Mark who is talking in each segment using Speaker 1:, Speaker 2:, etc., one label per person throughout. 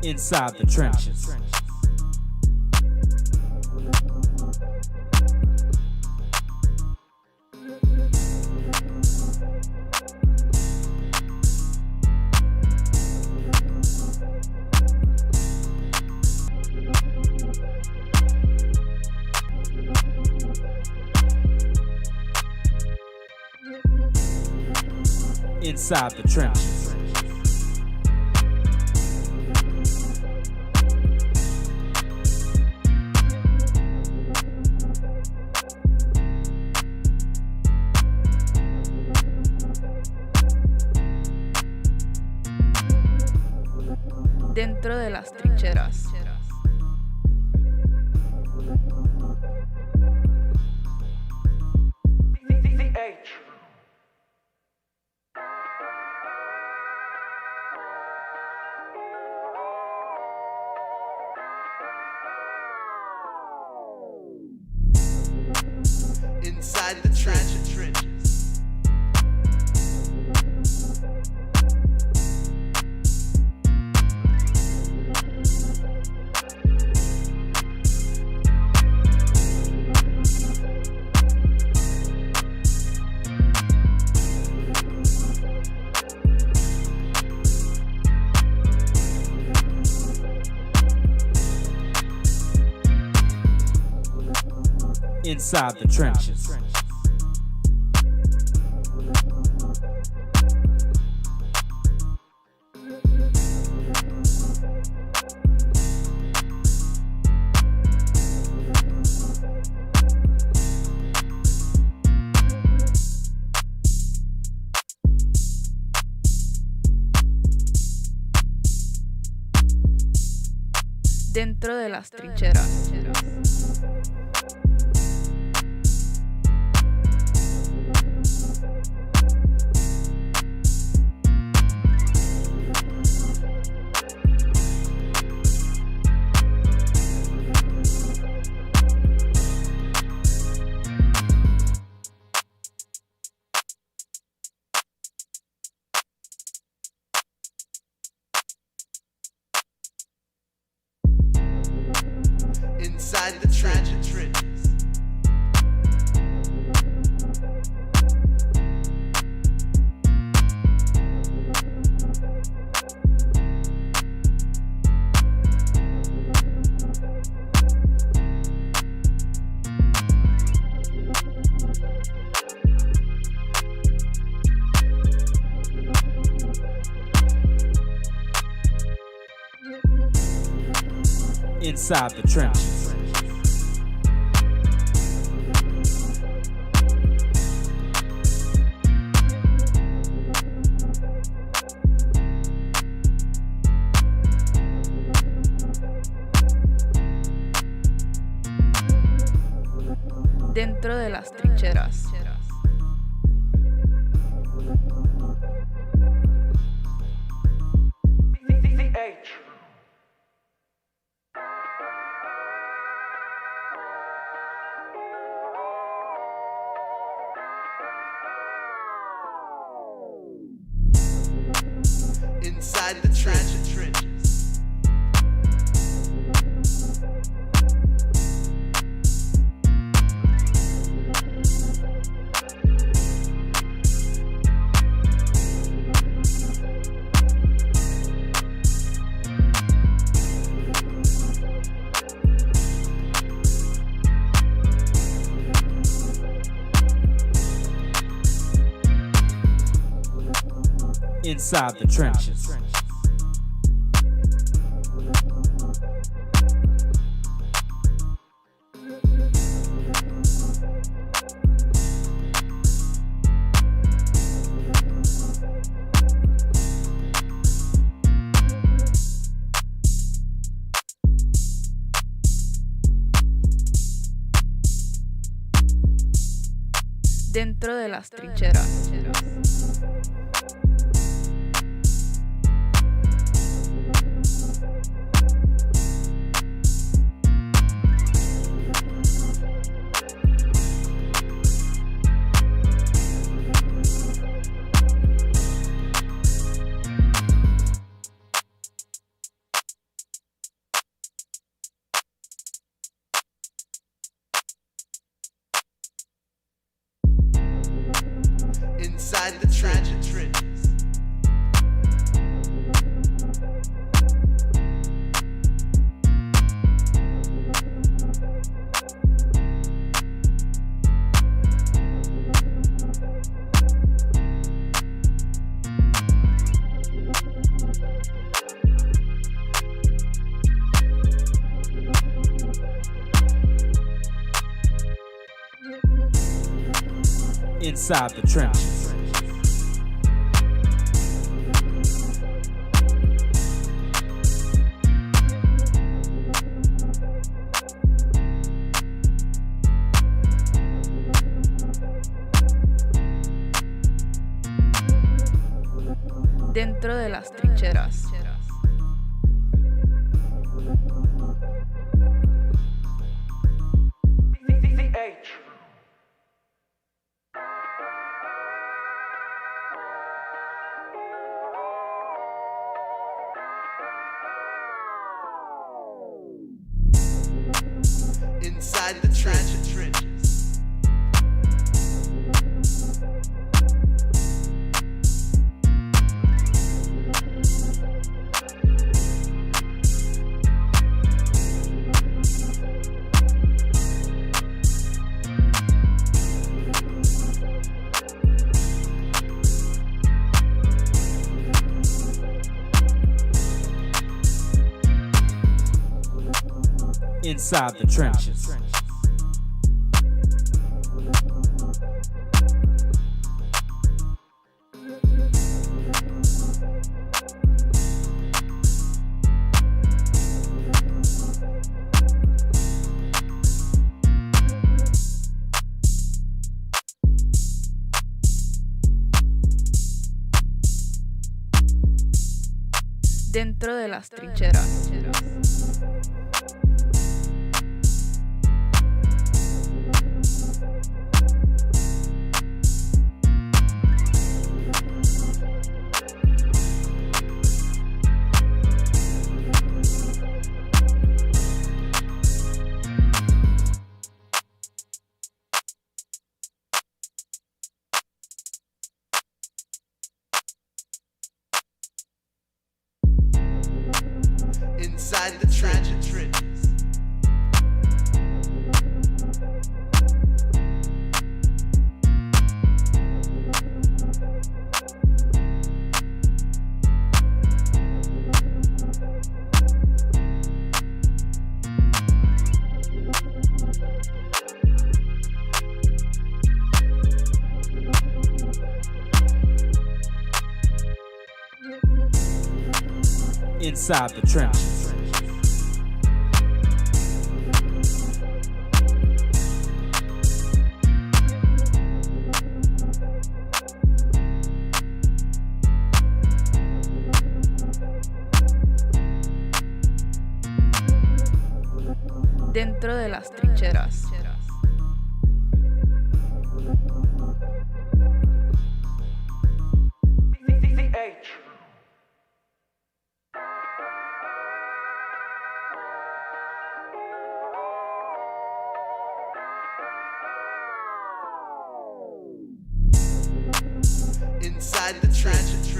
Speaker 1: Inside the trenches. Inside the trenches.
Speaker 2: Dentro de las trincheras.
Speaker 3: Inside the trenches.
Speaker 1: Inside the trenches.
Speaker 2: Dentro de las trincheras.
Speaker 3: Inside the trenches.
Speaker 1: Inside the trenches.
Speaker 2: Dentro de las trincheras.
Speaker 3: Inside the trenches.
Speaker 1: Inside the trenches.
Speaker 2: Dentro de las trincheras.
Speaker 3: trenches.
Speaker 1: Inside the trenches.
Speaker 2: Dentro de las trincheras.
Speaker 3: Inside the trenches.
Speaker 1: Inside the trenches.
Speaker 2: Dentro de las trincheras.
Speaker 3: Inside the trenches.
Speaker 1: Inside the trenches.
Speaker 2: Dentro de las trincheras.
Speaker 3: Inside the trenches.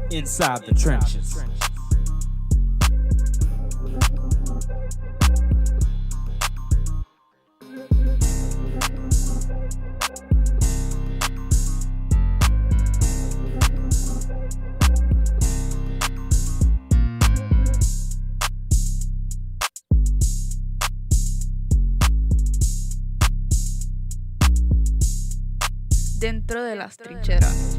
Speaker 1: Inside the trenches.
Speaker 2: Dentro de las trincheras.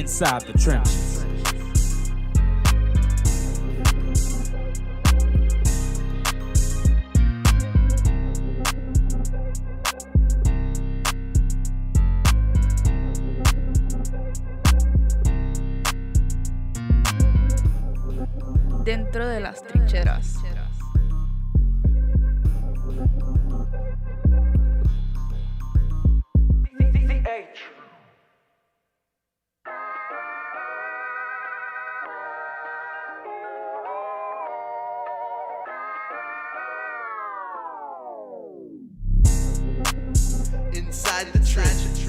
Speaker 1: Inside the trenches.
Speaker 2: Dentro de las trincheras.
Speaker 3: Inside the trenches.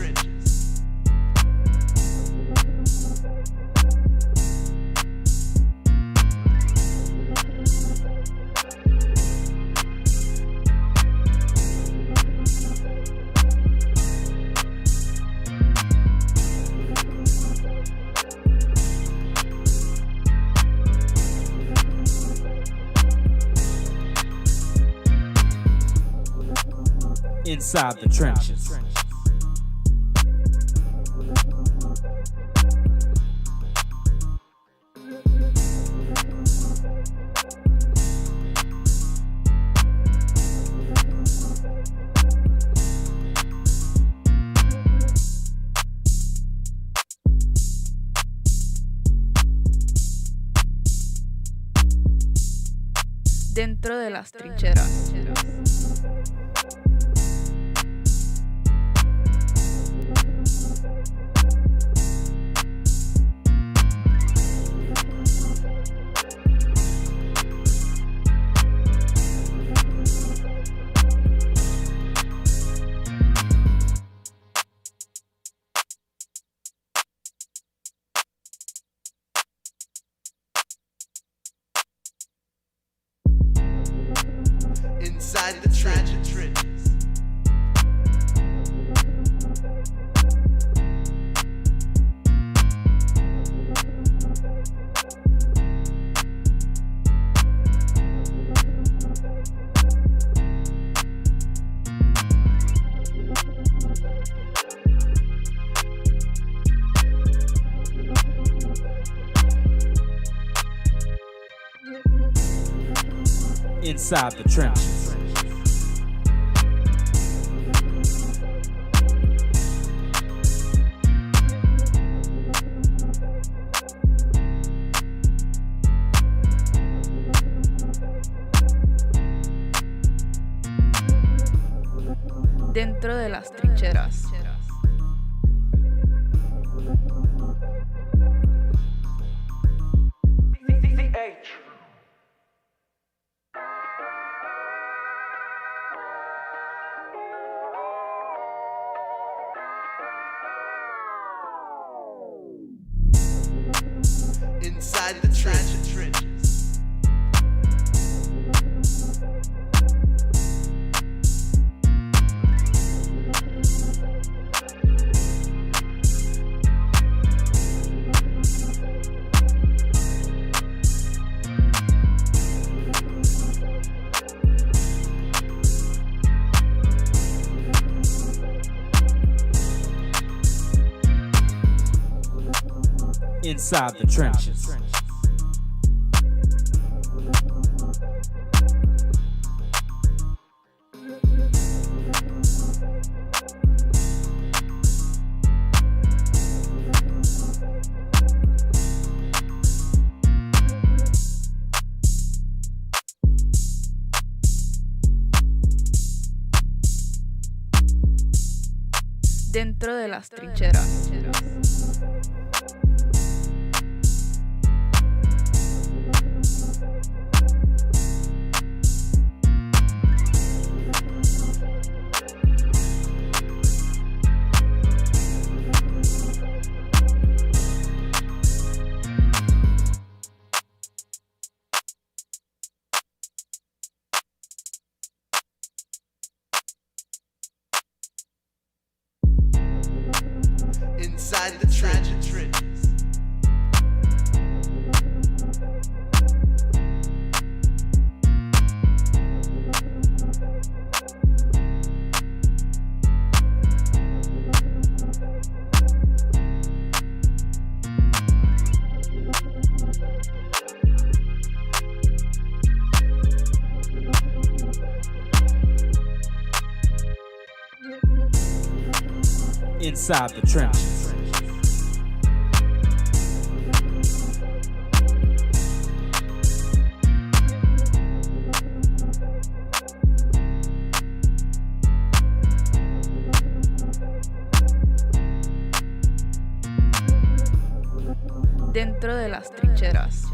Speaker 1: Inside the trenches.
Speaker 2: Dentro de las trincheras.
Speaker 3: Inside the trenches.
Speaker 1: Inside the trenches.
Speaker 2: Dentro de las trincheras.
Speaker 3: Inside the trenches.
Speaker 1: Inside the trenches.
Speaker 2: Dentro de las trincheras.
Speaker 3: Inside the trenches.
Speaker 1: Inside the trenches.
Speaker 2: Dentro de las trincheras.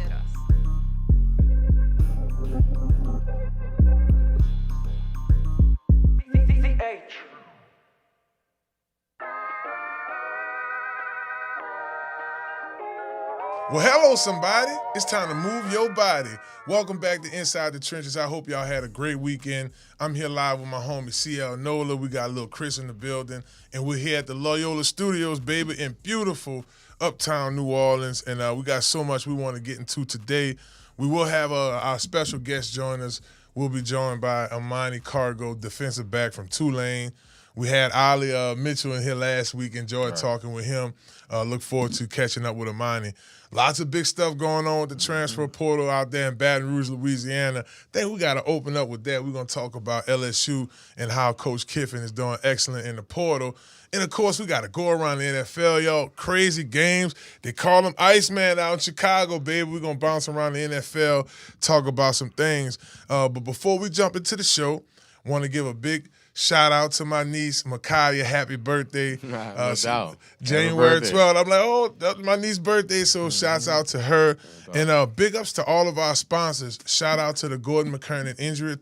Speaker 4: Well, hello, somebody. It's time to move your body. Welcome back to Inside the Trenches. I hope y'all had a great weekend. I'm here live with my homie CL NOLA. We got a little Chris in the building, and we're here at the Loyola Studios, baby, in beautiful uptown New Orleans. And we got so much we want to get into today. We will have our special guest join us. We'll be joined by Amani Cargo, defensive back from Tulane. We had Ali Mitchell in here last week. Enjoyed talking with him. Look forward to catching up with Amani. Lots of big stuff going on with the transfer portal out there in Baton Rouge, Louisiana. Then we got to open up with that. We're going to talk about LSU and how Coach Kiffin is doing excellent in the portal. And, of course, we got to go around the NFL, y'all. Crazy games. They call them Iceman out in Chicago, baby. We're going to bounce around the NFL, talk about some things. But before we jump into the show, I want to give a big shout out to my niece, Micaiah. Happy birthday.
Speaker 5: No doubt.
Speaker 4: January 12th. I'm like, oh, that's my niece's birthday, so shouts out to her. And big ups to all of our sponsors. Shout out to the Gordon McKernan injury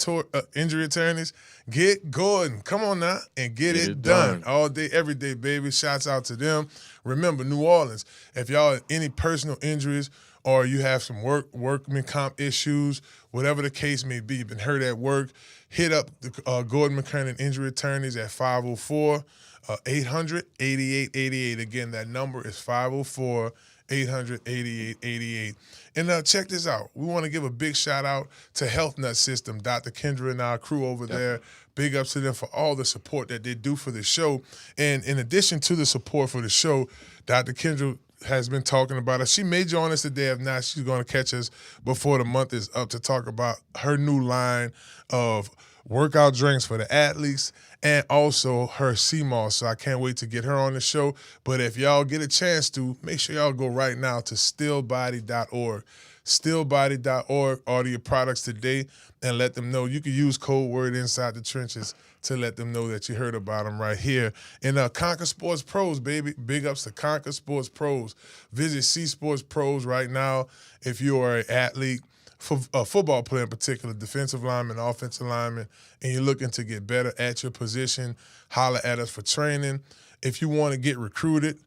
Speaker 4: attorneys. Get Gordon. Come on now and get it done. All day, every day, baby. Shouts out to them. Remember, New Orleans, if y'all have any personal injuries or you have some workman comp issues, whatever the case may be, you've been hurt at work, hit up the Gordon McKernan Injury Attorneys at 504-800-8888. Again, that number is 504-800-8888. And check this out. We want to give a big shout-out to Health Nut System, Dr. Kendra and our crew over there. Big ups to them for all the support that they do for the show. And in addition to the support for the show, Dr. Kendra has been talking about us. She may join us today. If not, she's going to catch us before the month is up to talk about her new line of workout drinks for the athletes and also her CMOS. So I can't wait to get her on the show. But if y'all get a chance to, make sure y'all go right now to stillbody.org. Stillbody.org, order your products today and let them know. You can use code word Inside the Trenches to let them know that you heard about them right here. And Conquer Sports Pros, baby. Big ups to Conquer Sports Pros. Visit C Sports Pros right now if you are an athlete, a football player in particular, defensive lineman, offensive lineman, and you're looking to get better at your position, holler at us for training. If you want to get recruited,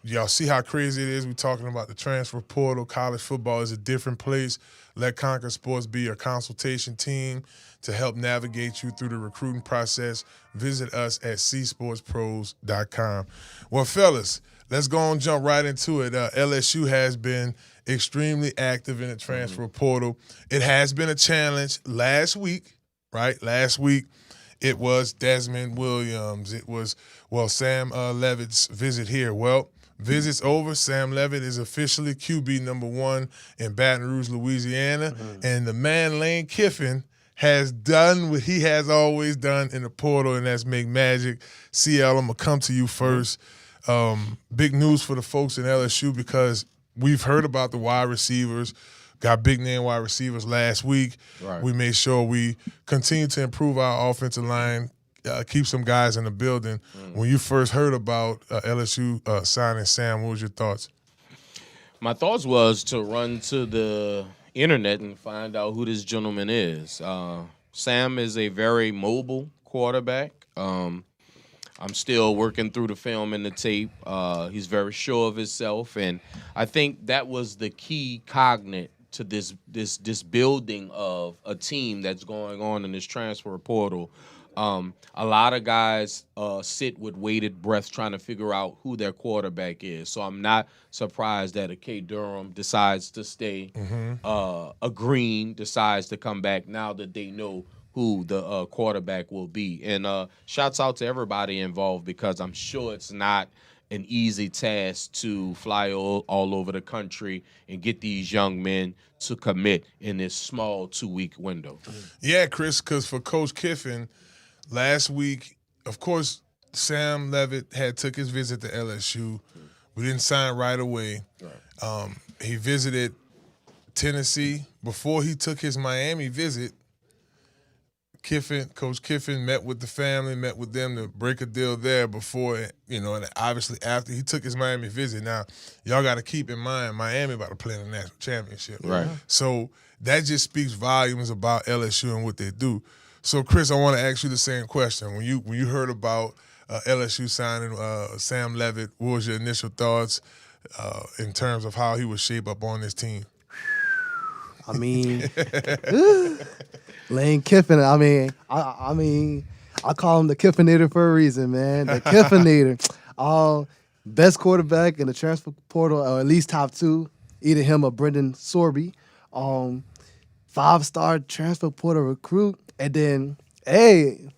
Speaker 4: y'all see how crazy it is. We're talking about the transfer portal. College football is a different place. Let Conquer Sports be your consultation team to help navigate you through the recruiting process. Visit us at csportspros.com. Well, fellas, let's go and jump right into it. LSU has been extremely active in the transfer portal. It has been a challenge last week, right? Last week, it was Desmond Williams. It was, Sam Levitt's visit here. Well, visit's over. Sam Levitt is officially QB number 1 in Baton Rouge, Louisiana. And the man, Lane Kiffin, has done what he has always done in the portal, and that's make magic. CL, I'm going to come to you first. Big news for the folks in LSU because we've heard about the wide receivers, got big-name wide receivers last week.
Speaker 5: Right.
Speaker 4: We made sure we continue to improve our offensive line, keep some guys in the building. When you first heard about LSU signing Sam, what was your thoughts?
Speaker 5: My thoughts was to run to the internet and find out who this gentleman is. Sam is a very mobile quarterback. I'm still working through the film and the tape. He's very sure of himself, and I think that was the key cognate to this building of a team that's going on in this transfer portal. A lot of guys sit with bated breath trying to figure out who their quarterback is. So I'm not surprised that a K. Durham decides to stay, a Green decides to come back now that they know who the quarterback will be. And shouts out to everybody involved because I'm sure it's not an easy task to fly all over the country and get these young men to commit in this small 2-week window.
Speaker 4: Yeah, Chris, because for Coach Kiffin, last week, of course, Sam Levitt had took his visit to LSU. We didn't sign right away. He visited Tennessee. Before he took his Miami visit, Coach Kiffin met with the family, met with them to break a deal there before, and obviously after he took his Miami visit. Now, y'all got to keep in mind, Miami about to play in the national championship.
Speaker 5: Right.
Speaker 4: So that just speaks volumes about LSU and what they do. So, Chris, I want to ask you the same question. When you heard about LSU signing Sam Levitt, what was your initial thoughts in terms of how he would shape up on this team?
Speaker 6: I mean, Lane Kiffin. I mean, I call him the Kiffinator for a reason, man. The Kiffinator. Best quarterback in the transfer portal, or at least top two. Either him or Brendan Sorby. 5-star transfer portal recruit. And then, hey,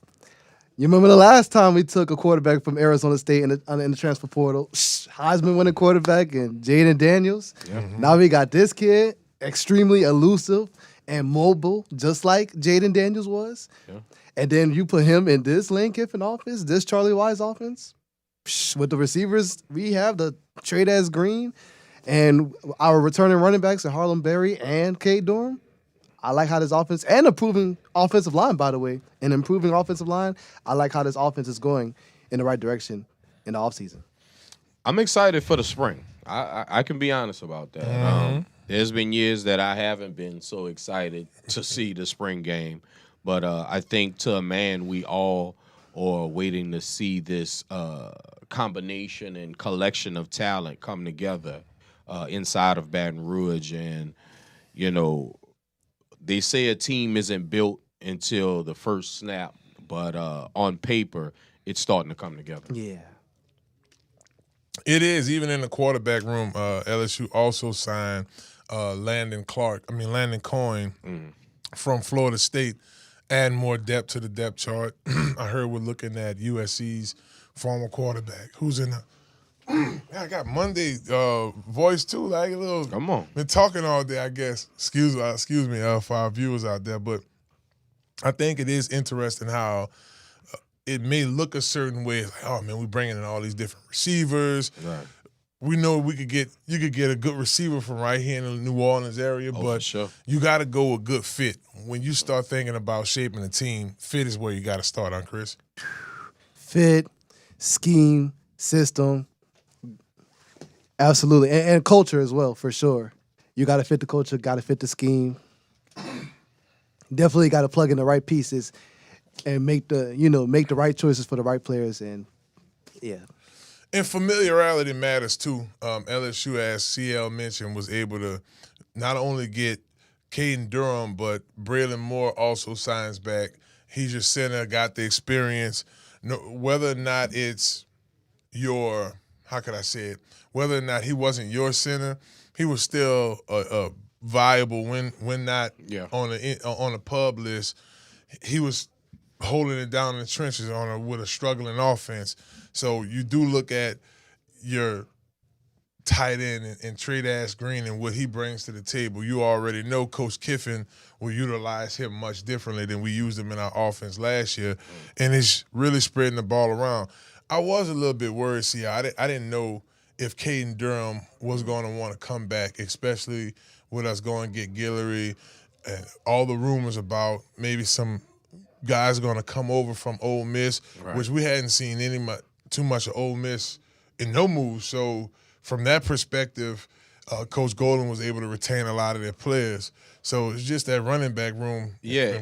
Speaker 6: you remember the last time we took a quarterback from Arizona State in the transfer portal? Heisman winning quarterback and Jaden Daniels. Mm-hmm. Now we got this kid, extremely elusive and mobile, just like Jaden Daniels was. Yeah. And then you put him in this Lane Kiffin offense, this Charlie Wise offense. With the receivers, we have the Trey Green and our returning running backs are Harlem Berry and Cade Durham. I like how this offense, and improving offensive line, by the way, an improving offensive line. I like how this offense is going in the right direction in the offseason.
Speaker 5: I'm excited for the spring. I can be honest about that.
Speaker 4: Mm-hmm.
Speaker 5: There's been years that I haven't been so excited to see the spring game. But I think to a man, we all are waiting to see this combination and collection of talent come together inside of Baton Rouge. And, they say a team isn't built until the first snap, but on paper, it's starting to come together.
Speaker 6: Yeah.
Speaker 4: It is. Even in the quarterback room, LSU also signed Landon Coyne from Florida State, adding more depth to the depth chart. I heard we're looking at USC's former quarterback, who's in the I got Monday voice too, like a little.
Speaker 5: Come on,
Speaker 4: been talking all day, I guess. Excuse me, for our viewers out there, but I think it is interesting how it may look a certain way. Like, oh man, we're bringing in all these different receivers.
Speaker 5: Right.
Speaker 4: We know you could get a good receiver from right here in the New Orleans area, but
Speaker 5: sure.
Speaker 4: You got to go with good fit. When you start thinking about shaping a team, fit is where you got to start, huh, Chris?
Speaker 6: Fit, scheme, system. Absolutely. And culture as well, for sure. You got to fit the culture, got to fit the scheme. Definitely got to plug in the right pieces and make the right choices for the right players. And, yeah.
Speaker 4: And familiarity matters, too. LSU, as CL mentioned, was able to not only get Caden Durham, but Braylon Moore also signs back. He's your center, got the experience. Whether or not it's your, how could I say it, whether or not he wasn't your center, he was still a viable when not on a pub list. He was holding it down in the trenches with a struggling offense. So you do look at your tight end and Trey Green and what he brings to the table. You already know Coach Kiffin will utilize him much differently than we used him in our offense last year, and it's really spreading the ball around. I was a little bit worried, I didn't know if Caden Durham was going to want to come back, especially with us going to get Guillory and all the rumors about maybe some guys going to come over from Ole Miss, which we hadn't seen too much of Ole Miss in no moves. So from that perspective, Coach Golden was able to retain a lot of their players. So it's just that running back room.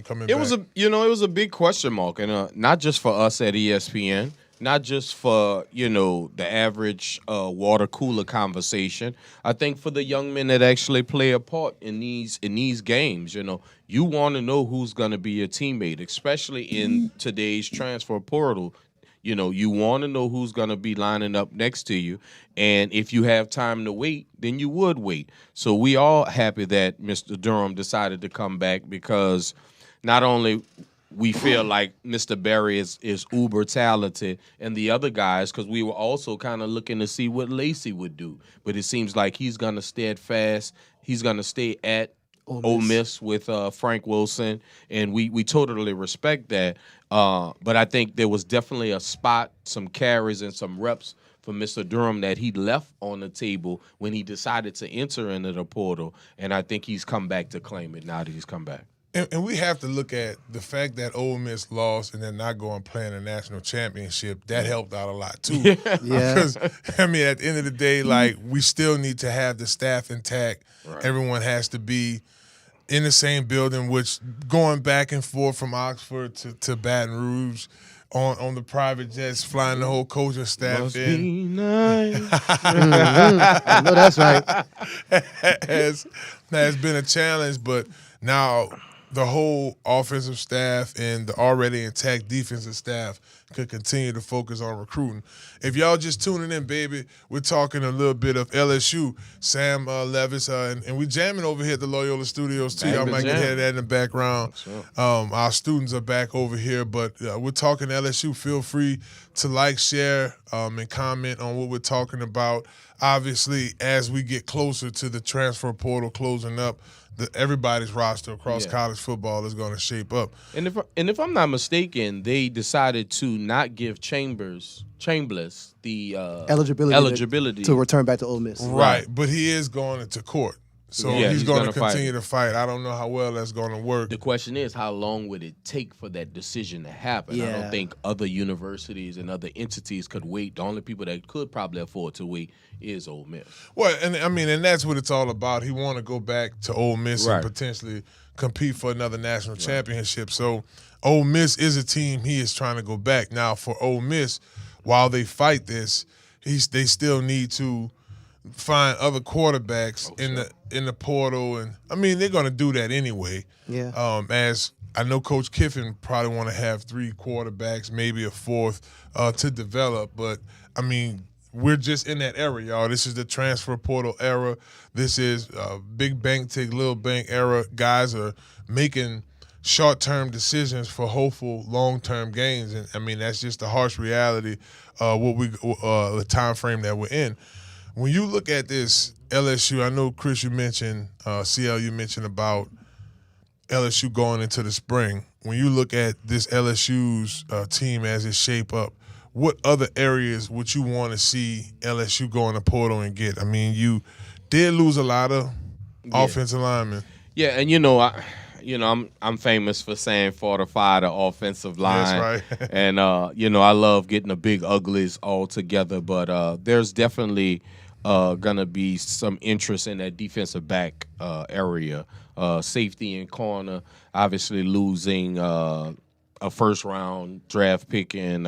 Speaker 4: Coming back.
Speaker 5: It was a big question mark, and not just for us at ESPN. Not just for, the average water cooler conversation. I think for the young men that actually play a part in these games, you want to know who's going to be your teammate, especially in today's transfer portal. You want to know who's going to be lining up next to you. And if you have time to wait, then you would wait. So we all happy that Mr. Durham decided to come back, because not only we feel like Mr. Berry is uber talented, and the other guys, because we were also kind of looking to see what Lacey would do. But it seems like he's going to steadfast. He's going to stay at Ole Miss with Frank Wilson, and we totally respect that. But I think there was definitely a spot, some carries, and some reps for Mr. Durham that he left on the table when he decided to enter into the portal, and I think he's come back to claim it now that he's come back.
Speaker 4: And we have to look at the fact that Ole Miss lost and then not going playing a national championship. That helped out a lot too.
Speaker 6: Yeah.
Speaker 4: Because I mean, at the end of the day, like we still need to have the staff intact. Right. Everyone has to be in the same building. Which going back and forth from Oxford to Baton Rouge on the private jets, flying the whole coaching staff
Speaker 5: Must
Speaker 4: in.
Speaker 5: be nice.
Speaker 6: I know that's right.
Speaker 4: has been a challenge, but now the whole offensive staff and the already intact defensive staff could continue to focus on recruiting. If y'all just tuning in, baby, we're talking a little bit of LSU. Sam Levis, and we jamming over here at the Loyola Studios, too. Y'all might get hear that in the background. Sure. Our students are back over here, but we're talking LSU. Feel free to like, share, and comment on what we're talking about. Obviously, as we get closer to the transfer portal closing up, everybody's roster across college football is going to shape up.
Speaker 5: And if I'm not mistaken, they decided to not give Chambers the eligibility
Speaker 6: to return back to Ole Miss.
Speaker 4: Right, but he is going into court. So he's going to continue to fight. I don't know how well that's going to work.
Speaker 5: The question is, how long would it take for that decision to happen?
Speaker 6: Yeah.
Speaker 5: I don't think other universities and other entities could wait. The only people that could probably afford to wait is Ole Miss.
Speaker 4: Well, and I mean, and that's what it's all about. He want to go back to Ole Miss and potentially compete for another national championship. So Ole Miss is a team he is trying to go back. Now, for Ole Miss, while they fight this, they still need to find other quarterbacks in the portal, and I mean they're going to do that anyway.
Speaker 6: Yeah.
Speaker 4: As I know, Coach Kiffin probably want to have 3 quarterbacks, maybe a 4th to develop. But I mean, we're just in that era, y'all. This is the transfer portal era. This is big bank take little bank era. Guys are making short-term decisions for hopeful long-term gains, and I mean that's just the harsh reality. The time frame that we're in. When you look at this LSU, I know, Chris, you mentioned, CL, you mentioned about LSU going into the spring. When you look at this LSU's team as it shape up, what other areas would you want to see LSU go in the portal and get? I mean, you did lose a lot of offensive linemen.
Speaker 5: Yeah, and I'm famous for saying fortify the offensive line.
Speaker 4: That's right.
Speaker 5: And I love getting the big uglies all together, but there's definitely gonna be some interest in that defensive back area. Safety and corner, obviously losing a first-round draft pick in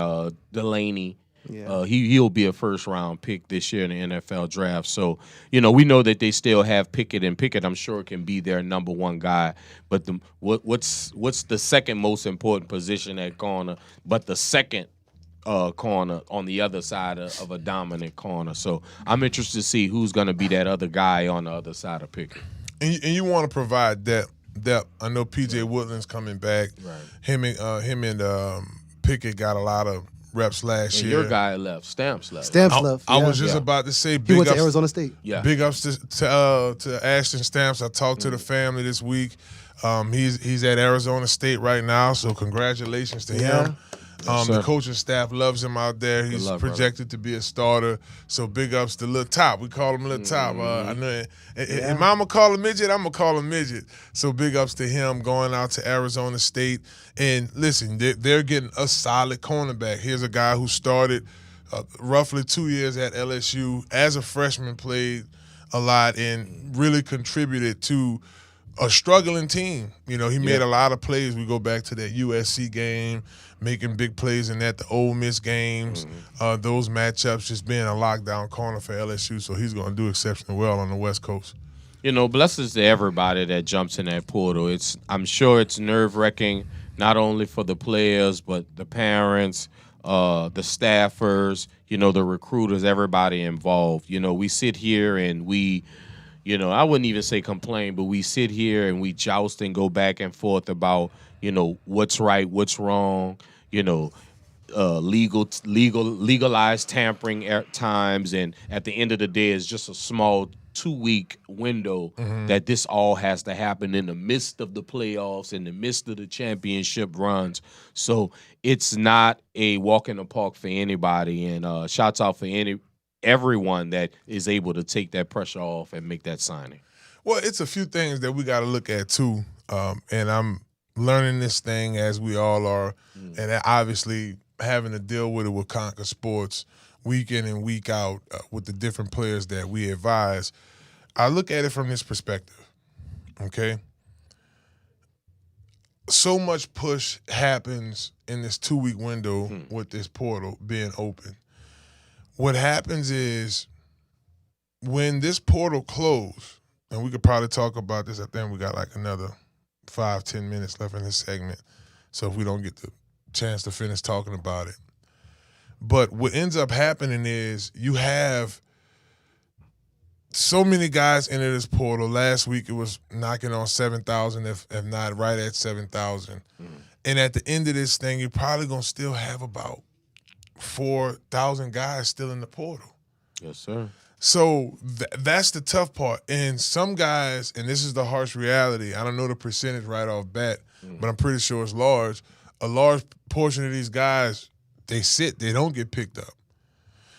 Speaker 5: Delaney. Yeah. He'll be a first-round pick this year in the NFL draft. So, we know that they still have Pickett, and Pickett, I'm sure, can be their number one guy. But what's the second most important position at corner? But the second corner on the other side of a dominant corner. So I'm interested to see who's going to be that other guy on the other side of Pickett.
Speaker 4: And you want to provide depth. I know P.J. Woodland's coming back.
Speaker 5: Right.
Speaker 4: Him and Pickett got a lot of reps last year.
Speaker 5: Your guy left. Stamps left.
Speaker 4: I was just about to say
Speaker 6: he went to Arizona State.
Speaker 5: Yeah.
Speaker 4: Big ups to Ashton Stamps. I talked to the family this week. He's at Arizona State right now, so congratulations to him. The coaching staff loves him out there. He's projected to be a starter. So big ups to Lil Top. We call him Lil Top. I know. And Mama call him midget. I'm gonna call him midget. So big ups to him going out to Arizona State. And listen, they're getting a solid cornerback. Here's a guy who started roughly 2 years at LSU as a freshman, played a lot, and really contributed to a struggling team. He made a lot of plays. We go back to that USC game, making big plays in the Ole Miss games, those matchups, just being a lockdown corner for LSU. So he's going to do exceptionally well on the West Coast.
Speaker 5: Blessings to everybody that jumps in that portal. I'm sure it's nerve-wracking, not only for the players, but the parents, the staffers, the recruiters, everybody involved. We sit here and we I wouldn't even say complain, but we sit here and we joust and go back and forth about, what's right, what's wrong. legalized tampering at times, and at the end of the day, it's just a small 2-week window that this all has to happen in the midst of the playoffs, in the midst of the championship runs. So it's not a walk in the park for anybody. And shouts out for everyone that is able to take that pressure off and make that signing.
Speaker 4: Well, it's a few things that we got to look at too, and I'm learning this thing as we all are, and obviously having to deal with it with Conquer Sports week in and week out with the different players that we advise. I look at it from this perspective, okay? So much push happens in this 2-week window with this portal being open. What happens is when this portal closed, and we could probably talk about this, I think we got like another 5-10 minutes left in this segment, so if we don't get the chance to finish talking about it. But what ends up happening is you have so many guys into this portal. Last week it was knocking on 7,000, if not right at 7,000. And at the end of this thing, you're probably going to still have about 4,000 guys still in the portal.
Speaker 5: Yes, sir.
Speaker 4: So that's the tough part. And some guys, and this is the harsh reality, I don't know the percentage right off bat, but I'm pretty sure it's large. A large portion of these guys, they don't get picked up.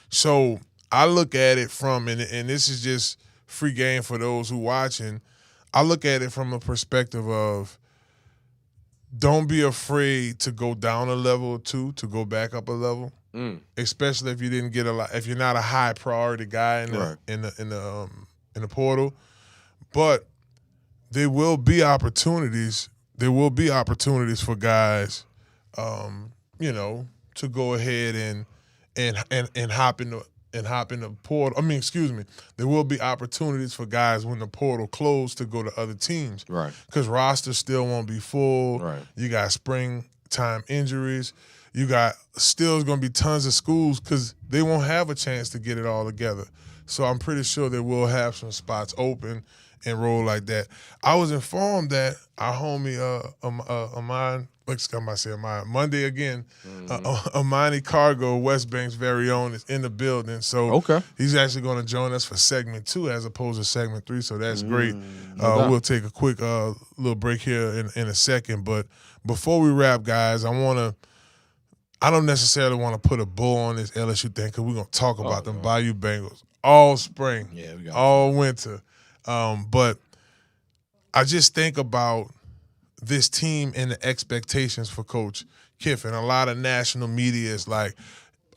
Speaker 4: So I look at it from, and this is just free game for those who watching, I look at it from a perspective of don't be afraid to go down a level or two, to go back up a level. Especially if you didn't get a lot, if you're not a high priority guy in the portal. But there will be opportunities. There will be opportunities for guys, to go ahead and hop in the portal. I mean, excuse me. There will be opportunities for guys when the portal closed to go to other teams.
Speaker 5: Right.
Speaker 4: Because rosters still won't be full.
Speaker 5: Right.
Speaker 4: You got springtime injuries. You got still going to be tons of schools because they won't have a chance to get it all together. So I'm pretty sure they will have some spots open and roll like that. I was informed that our homie Monday again, Amani Cargo, West Bank's very own, is in the building. So he's actually going to join us for segment 2 as opposed to segment 3. So that's great. We'll take a quick little break here in a second. But before we wrap, guys, I don't necessarily want to put a bull on this LSU thing because we're going to talk about them Bayou Bengals all spring, all winter. But I just think about this team and the expectations for Coach Kiffin. A lot of national media is like,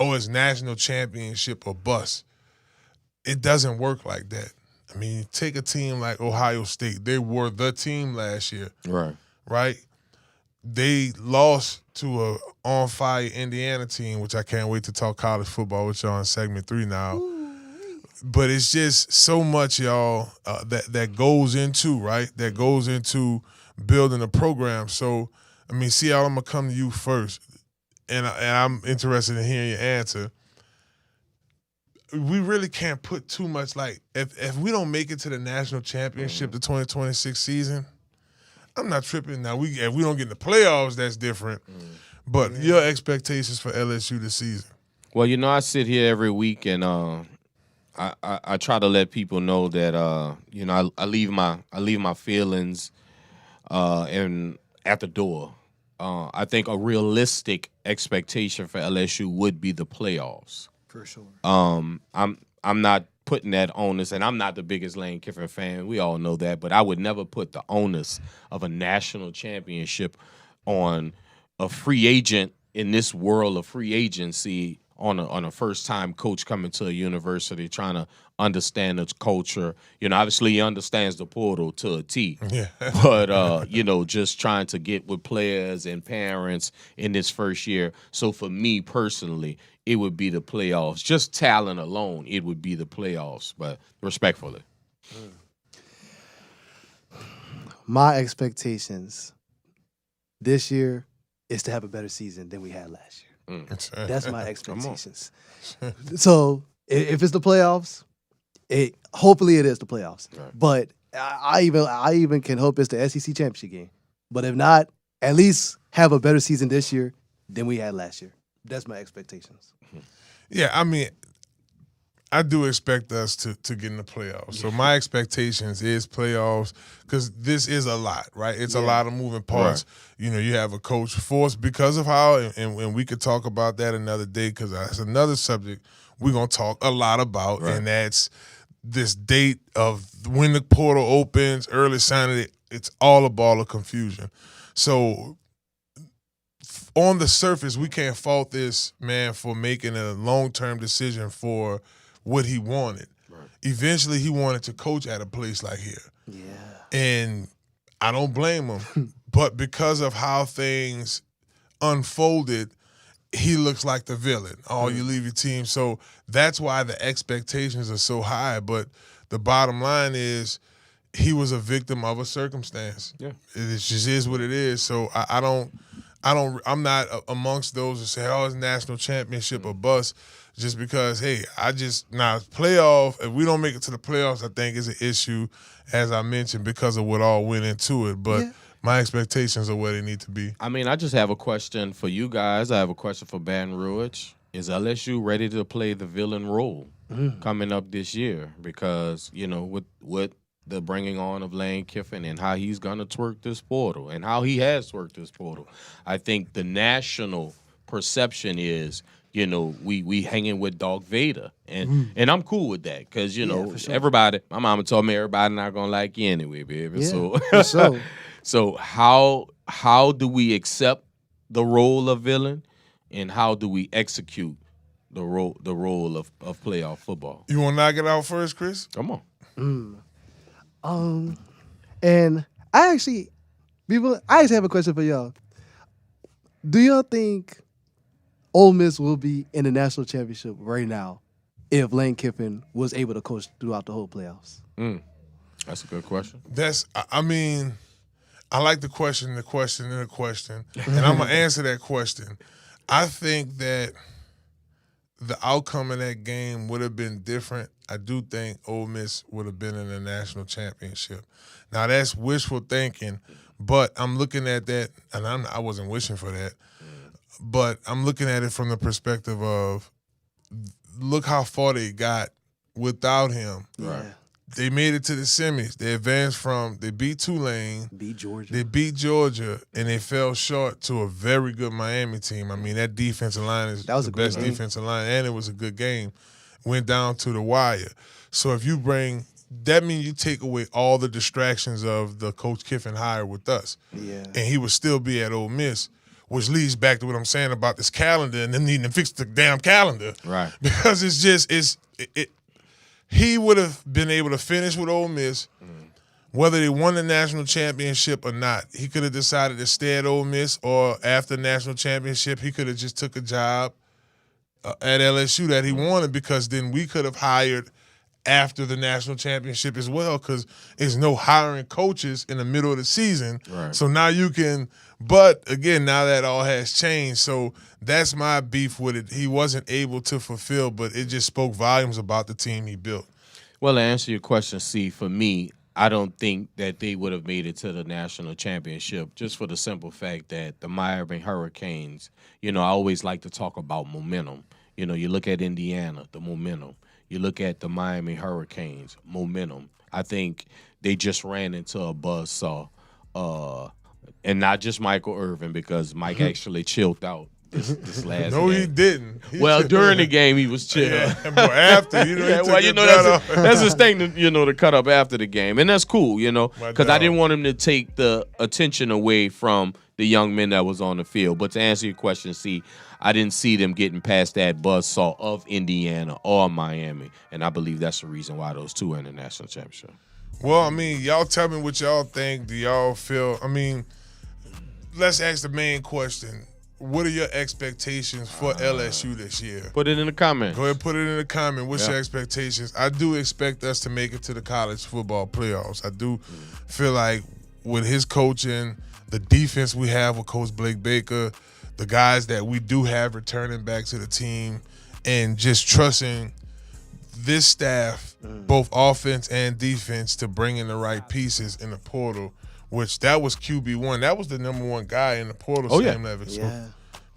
Speaker 4: it's national championship or bust. It doesn't work like that. I mean, take a team like Ohio State. They were the team last year. Right? They lost to a on-fire Indiana team, which I can't wait to talk college football with y'all in segment 3 now. But it's just so much, y'all, that goes into, right? That goes into building a program. So, I mean, Seattle, I'm going to come to you first, and I'm interested in hearing your answer. We really can't put too much, like, if we don't make it to the national championship, the 2026 season, I'm not tripping. Now, if we don't get in the playoffs, that's different. But your expectations for LSU this season?
Speaker 5: Well, I sit here every week and I try to let people know that I leave my feelings and at the door. I think a realistic expectation for LSU would be the playoffs.
Speaker 6: For sure.
Speaker 5: I'm not putting that onus, and I'm not the biggest Lane Kiffin fan. We all know that, but I would never put the onus of a national championship on a free agent in this world of free agency on a first-time coach coming to a university trying to understand its culture. Obviously he understands the portal to a T.
Speaker 4: Yeah.
Speaker 5: But, just trying to get with players and parents in this first year. So for me personally, it would be the playoffs. Just talent alone, it would be the playoffs, but respectfully.
Speaker 6: My expectations this year is to have a better season than we had last year. That's my expectations. So if it's the playoffs, hopefully it is the playoffs. Right. But I even can hope it's the SEC championship game. But if not, at least have a better season this year than we had last year. That's my expectations.
Speaker 4: Yeah, I mean, I do expect us to get in the playoffs. So my expectations is playoffs because this is a lot, right? It's a lot of moving parts. Right. You have a coach forced because of how, and we could talk about that another day because that's another subject we're going to talk a lot about, and that's this date of when the portal opens, early signing. It's all a ball of confusion. So on the surface, we can't fault this man for making a long-term decision for what he wanted. Right. Eventually, he wanted to coach at a place like here. Yeah. And I don't blame him. But because of how things unfolded, he looks like the villain. Oh, you leave your team. So that's why the expectations are so high. But the bottom line is he was a victim of a circumstance. Yeah. It just is what it is. So I'm not amongst those that say, oh, it's national championship or bust. Just because, hey, playoff, if we don't make it to the playoffs, I think is an issue, as I mentioned, because of what all went into it. But my expectations are where they need to be. I
Speaker 5: mean, I just have a question for you guys. I have a question for Baton Rouge. Is LSU ready to play the villain role coming up this year? Because, with the bringing on of Lane Kiffin and how he's going to twerk this portal and how he has twerked this portal, I think the national perception is, we hanging with Dog Vader. And I'm cool with that because, sure. Everybody, my mama told me everybody not going to like you anyway, baby.
Speaker 6: Yeah,
Speaker 5: So how do we accept the role of villain and how do we execute the role of playoff football?
Speaker 4: You want to knock it out first, Chris?
Speaker 5: Come on.
Speaker 6: And I actually have a question for y'all. Do y'all think Ole Miss will be in the national championship right now if Lane Kiffin was able to coach throughout the whole playoffs?
Speaker 5: That's a good question.
Speaker 4: I like the question, and I'm going to answer that question. I think that the outcome of that game would have been different. I do think Ole Miss would have been in the national championship. Now, that's wishful thinking, but I'm looking at that, and I wasn't wishing for that, but I'm looking at it from the perspective of look how far they got without him.
Speaker 6: Right.
Speaker 4: They made it to the semis. They advanced they beat Tulane.
Speaker 6: They
Speaker 4: beat Georgia, and they fell short to a very good Miami team. I mean, that defensive line is the best defensive line, and it was a good game. Went down to the wire. So if you that means you take away all the distractions of the Coach Kiffin hire with us.
Speaker 6: Yeah.
Speaker 4: And he would still be at Ole Miss, which leads back to what I'm saying about this calendar and them needing to fix the damn calendar.
Speaker 5: Right.
Speaker 4: Because he would have been able to finish with Ole Miss, whether they won the national championship or not. He could have decided to stay at Ole Miss, or after the national championship, he could have just took a job at LSU that he wanted, because then we could have hired after the national championship as well, because there's no hiring coaches in the middle of the season.
Speaker 5: Right.
Speaker 4: So now you can – but, again, now that all has changed. So that's my beef with it. He wasn't able to fulfill, but it just spoke volumes about the team he built.
Speaker 5: Well, to answer your question, C, for me, I don't think that they would have made it to the national championship, just for the simple fact that the Miami Hurricanes, I always like to talk about momentum. You look at Indiana, the momentum. You look at the Miami Hurricanes, momentum. I think they just ran into a buzzsaw. And not just Michael Irvin, because Mike actually chilled out this last
Speaker 4: No,
Speaker 5: game.
Speaker 4: he didn't.
Speaker 5: During the game, he was chill.
Speaker 4: Yeah, but after,
Speaker 5: that's his thing, to cut up after the game. And that's cool, because I didn't want him to take the attention away from the young men that was on the field. But to answer your question, see, I didn't see them getting past that buzzsaw of Indiana or Miami. And I believe that's the reason why those two are in the national championship.
Speaker 4: Well, I mean, y'all tell me what y'all think. Do y'all feel, let's ask the main question. What are your expectations for LSU this year?
Speaker 5: Put it in the comment.
Speaker 4: Go ahead, put it in the comment. What's your expectations? I do expect us to make it to the college football playoffs. I do feel like with his coaching, the defense we have with Coach Blake Baker, the guys that we do have returning back to the team, and just trusting this staff, both offense and defense, to bring in the right pieces in the portal, which that was QB1. That was the number one guy in the portal, Sam Levitt. So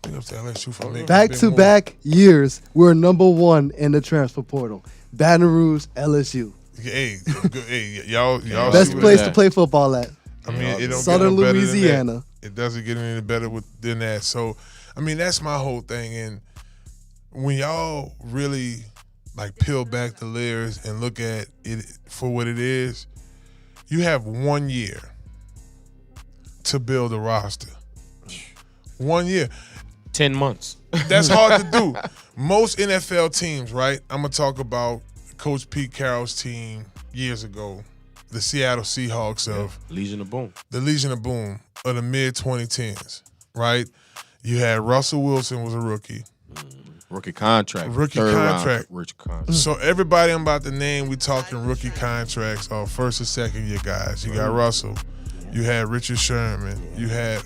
Speaker 4: Big up to LSU for making a
Speaker 6: Back
Speaker 4: big
Speaker 6: to
Speaker 4: move.
Speaker 6: back years, we're number one in the transfer portal. Baton Rouge, LSU.
Speaker 4: Hey, good, hey, y'all
Speaker 6: Best
Speaker 4: see what
Speaker 6: place
Speaker 4: that-
Speaker 6: to play football at.
Speaker 4: I mean, it don't
Speaker 6: Southern
Speaker 4: get no better than
Speaker 6: Louisiana.
Speaker 4: that. It doesn't get any better than that. So, I mean, that's my whole thing. And when y'all really like peel back the layers and look at it for what it is, you have 1 year to build a roster. 1 year.
Speaker 5: 10 months.
Speaker 4: That's hard to do. Most NFL teams, right? I'm gonna talk about Coach Pete Carroll's team years ago, the Seattle Seahawks of
Speaker 5: Legion of Boom.
Speaker 4: the Legion of Boom of the mid 2010s, right? You had Russell Wilson was a rookie.
Speaker 5: Rookie contract.
Speaker 4: Rookie
Speaker 5: Third round
Speaker 4: contract.
Speaker 5: rookie contract.
Speaker 4: So everybody I'm about to name, we talking rookie contracts or first and second year guys. You got Russell. You had Richard Sherman. You had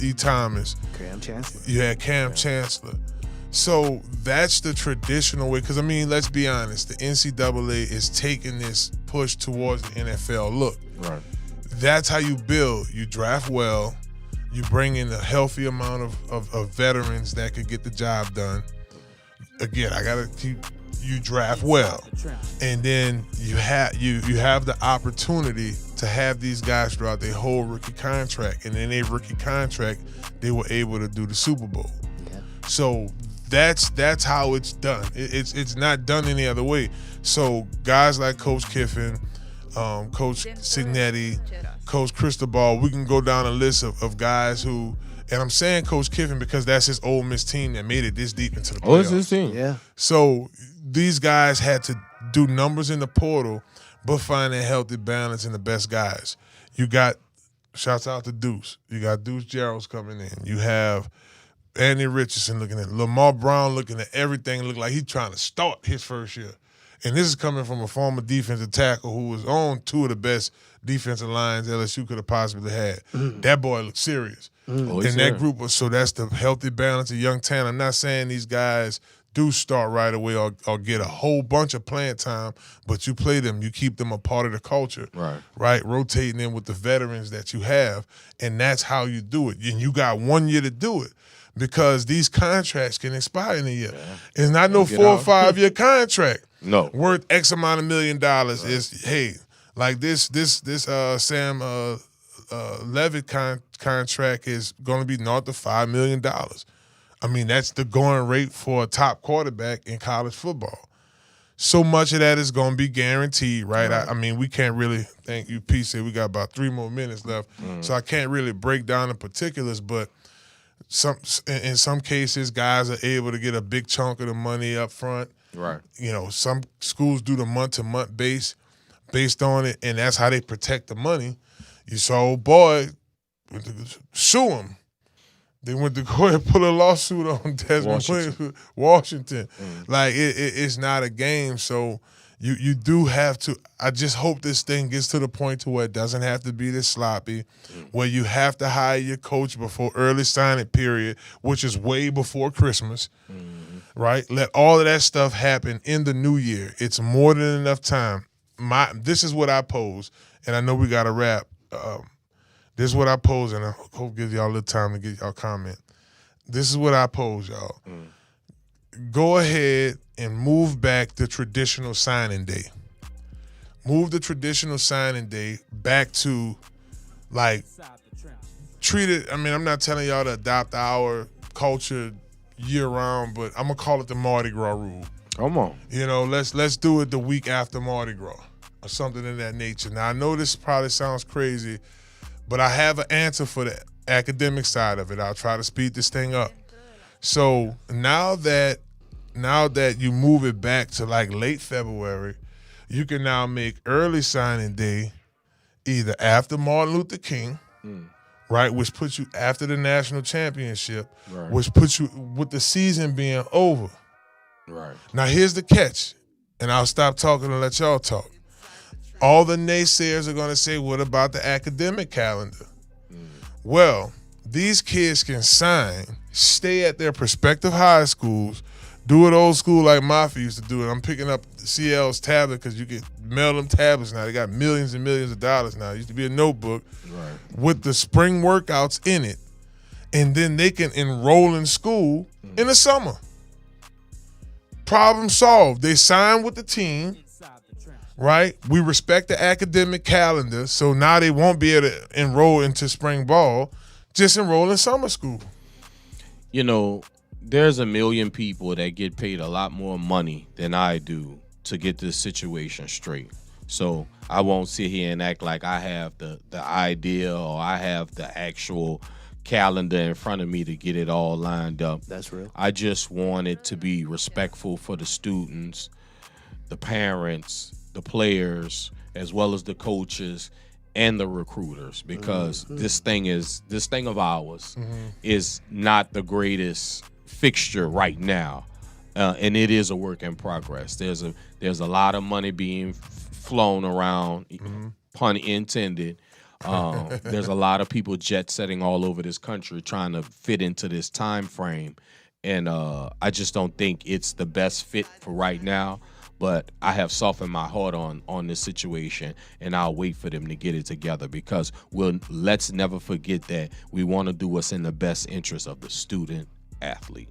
Speaker 4: E. Thomas.
Speaker 6: Cam Chancellor.
Speaker 4: You had Cam Chancellor. So that's the traditional way. Because, I mean, let's be honest. The NCAA is taking this push towards the NFL. Look,
Speaker 5: Right.
Speaker 4: that's how you build. You draft well. You bring in a healthy amount of veterans that could get the job done. Again, I got to keep you draft well. And then you have the opportunity to have these guys throughout their whole rookie contract. And in their rookie contract, they were able to do the Super Bowl. So that's how it's done. It's not done any other way. So guys like Coach Kiffin, Coach Signetti, Coach Cristobal, we can go down a list of guys who, and I'm saying Coach Kiffin because that's his Ole Miss team that made it this deep into the playoffs.
Speaker 5: Oh, it's his team.
Speaker 6: Yeah.
Speaker 4: So these guys had to do numbers in the portal, but find a healthy balance in the best guys. You got, shouts out to Deuce. You got Deuce Gerald's coming in. You have Andy Richardson looking at Lamar Brown looking at everything, look like he's trying to start his first year. And this is coming from a former defensive tackle who was on two of the best defensive lines LSU could have possibly had. That boy looked serious.
Speaker 5: Oh,
Speaker 4: And
Speaker 5: he's
Speaker 4: that
Speaker 5: serious.
Speaker 4: group was, so that's the healthy balance of young talent. I'm not saying these guys do start right away or get a whole bunch of playing time, but you play them, you keep them a part of the culture. Right? Rotating in with the veterans that you have, and that's how you do it. And you got 1 year to do it because these contracts can expire in a year. It's not no
Speaker 5: Get
Speaker 4: 4 or
Speaker 5: out.
Speaker 4: 5 year contract.
Speaker 5: No.
Speaker 4: Worth X amount of $1 million is, hey, like this Sam Levitt contract is going to be north of $5 million. I mean, that's the going rate for a top quarterback in college football. So much of that is going to be guaranteed, right? I mean, we can't really, thank you, P said we got about 3 more minutes left, so I can't really break down the particulars, but in some cases, guys are able to get a big chunk of the money up front.
Speaker 5: Right.
Speaker 4: You know, some schools do the month-to-month based on it, and that's how they protect the money. You saw old boy went to sue him. They went to go and put a lawsuit on Desmond Williams, Washington. Like, it's not a game, so you do have to – I just hope this thing gets to the point to where it doesn't have to be this sloppy, where you have to hire your coach before early signing period, which is way before Christmas, right? Let all of that stuff happen in the new year. It's more than enough time. This is what I pose, and I know we got to wrap. This is what I pose, and I hope it gives y'all a little time to get y'all comment. This is what I pose, y'all. Go ahead and move back the traditional signing day. Move the traditional signing day back to, like, treat it. I mean, I'm not telling y'all to adopt our culture year-round, but I'm going to call it the Mardi Gras rule.
Speaker 5: Come on.
Speaker 4: You know, let's do it the week after Mardi Gras or something in that nature. Now, I know this probably sounds crazy, but I have an answer for the academic side of it. I'll try to speed this thing up. So now that you move it back to like late February, you can now make early signing day either after Martin Luther King, right, which puts you after the national championship,
Speaker 5: Right.
Speaker 4: which puts you with the season being over.
Speaker 5: Right.
Speaker 4: Now, here's the catch, and I'll stop talking and let y'all talk. All the naysayers are going to say, what about the academic calendar? Well, these kids can sign, stay at their prospective high schools, do it old school like Mafia used to do it. I'm picking up CL's tablet because you can mail them tablets now. They got millions and millions of dollars now. It used to be a notebook
Speaker 5: Right.
Speaker 4: with the spring workouts in it. and then they can enroll in school in the summer. Problem solved. They sign with the team, right? We respect the academic calendar, so now they won't be able to enroll into spring ball. Just enroll in summer school.
Speaker 5: You know, there's a million people that get paid a lot more money than I do to get this situation straight. So I won't sit here and act like I have the idea or I have the actual calendar in front of me to get it all lined up.
Speaker 6: That's real.
Speaker 5: I just want it to be respectful for the students, the parents, the players, as well as the coaches and the recruiters, because this thing of ours is not the greatest fixture right now, and it is a work in progress. There's a lot of money being flown around, pun intended. There's a lot of people jet setting all over this country trying to fit into this time frame, and I just don't think it's the best fit for right now. But I have softened my heart on this situation, and I'll wait for them to get it together, because let's never forget that we want to do what's in the best interest of the student athlete.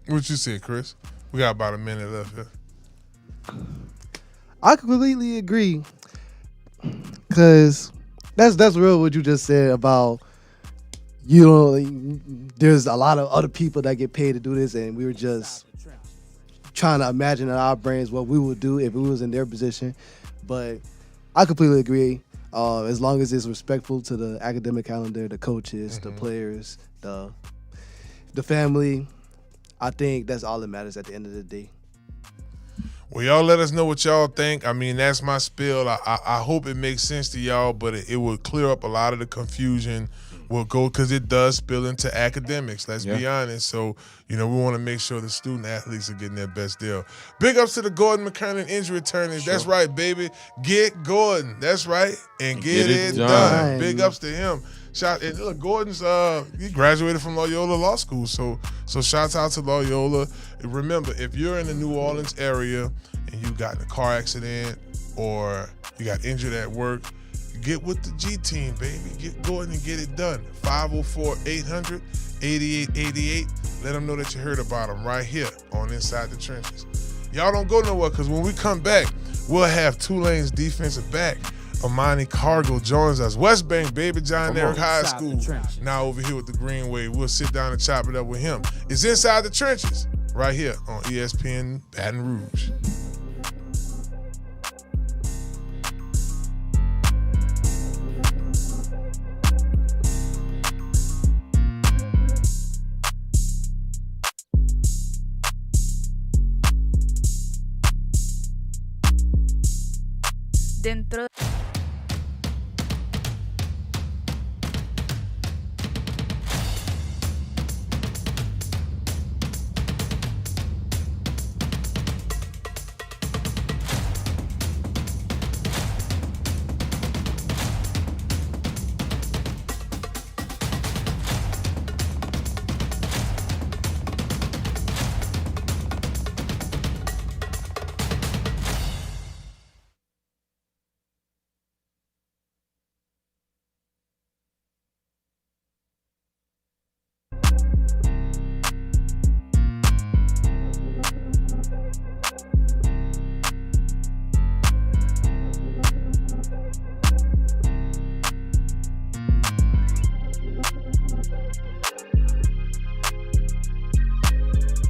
Speaker 4: What you say, Chris? We got about a minute left here.
Speaker 6: I completely agree, because that's real what you just said about, you know, there's a lot of other people that get paid to do this, and we were just trying to imagine in our brains what we would do if we was in their position. But I completely agree. As long as it's respectful to the academic calendar, the coaches, the players, the family, I think that's all that matters at the end of the day.
Speaker 4: Well, y'all let us know what y'all think. I mean, that's my spiel. I hope it makes sense to y'all, but it will clear up a lot of the confusion. Will go, because it does spill into academics. Let's be honest. So, you know, we want to make sure the student athletes are getting their best deal. Big ups to the Gordon McKernan injury attorneys. Sure. That's right, baby. Get Gordon. That's right, and get it done. Big ups to him. And look, Gordon's he graduated from Loyola Law School, so shouts out to Loyola. And remember, if you're in the New Orleans area and you got in a car accident or you got injured at work, get with the G team, baby. Get Gordon and get it done. 504-800-8888. Let them know that you heard about them right here on Inside the Trenches. Y'all don't go nowhere, because when we come back, we'll have Tulane's defensive back, Amani Cargill, joins us. West Bank, baby, John Eric High School. Now over here with the Green Wave. We'll sit down and chop it up with him. It's Inside the Trenches right here on ESPN Baton Rouge.
Speaker 2: Dentro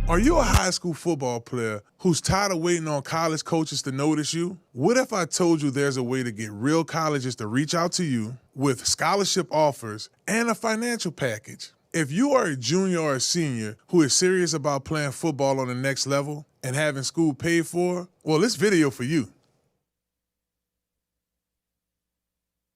Speaker 4: Are you a high school football player who's tired of waiting on college coaches to notice you? What if I told you there's a way to get real colleges to reach out to you with scholarship offers and a financial package? If you are a junior or a senior who is serious about playing football on the next level and having school paid for, well, this video for you.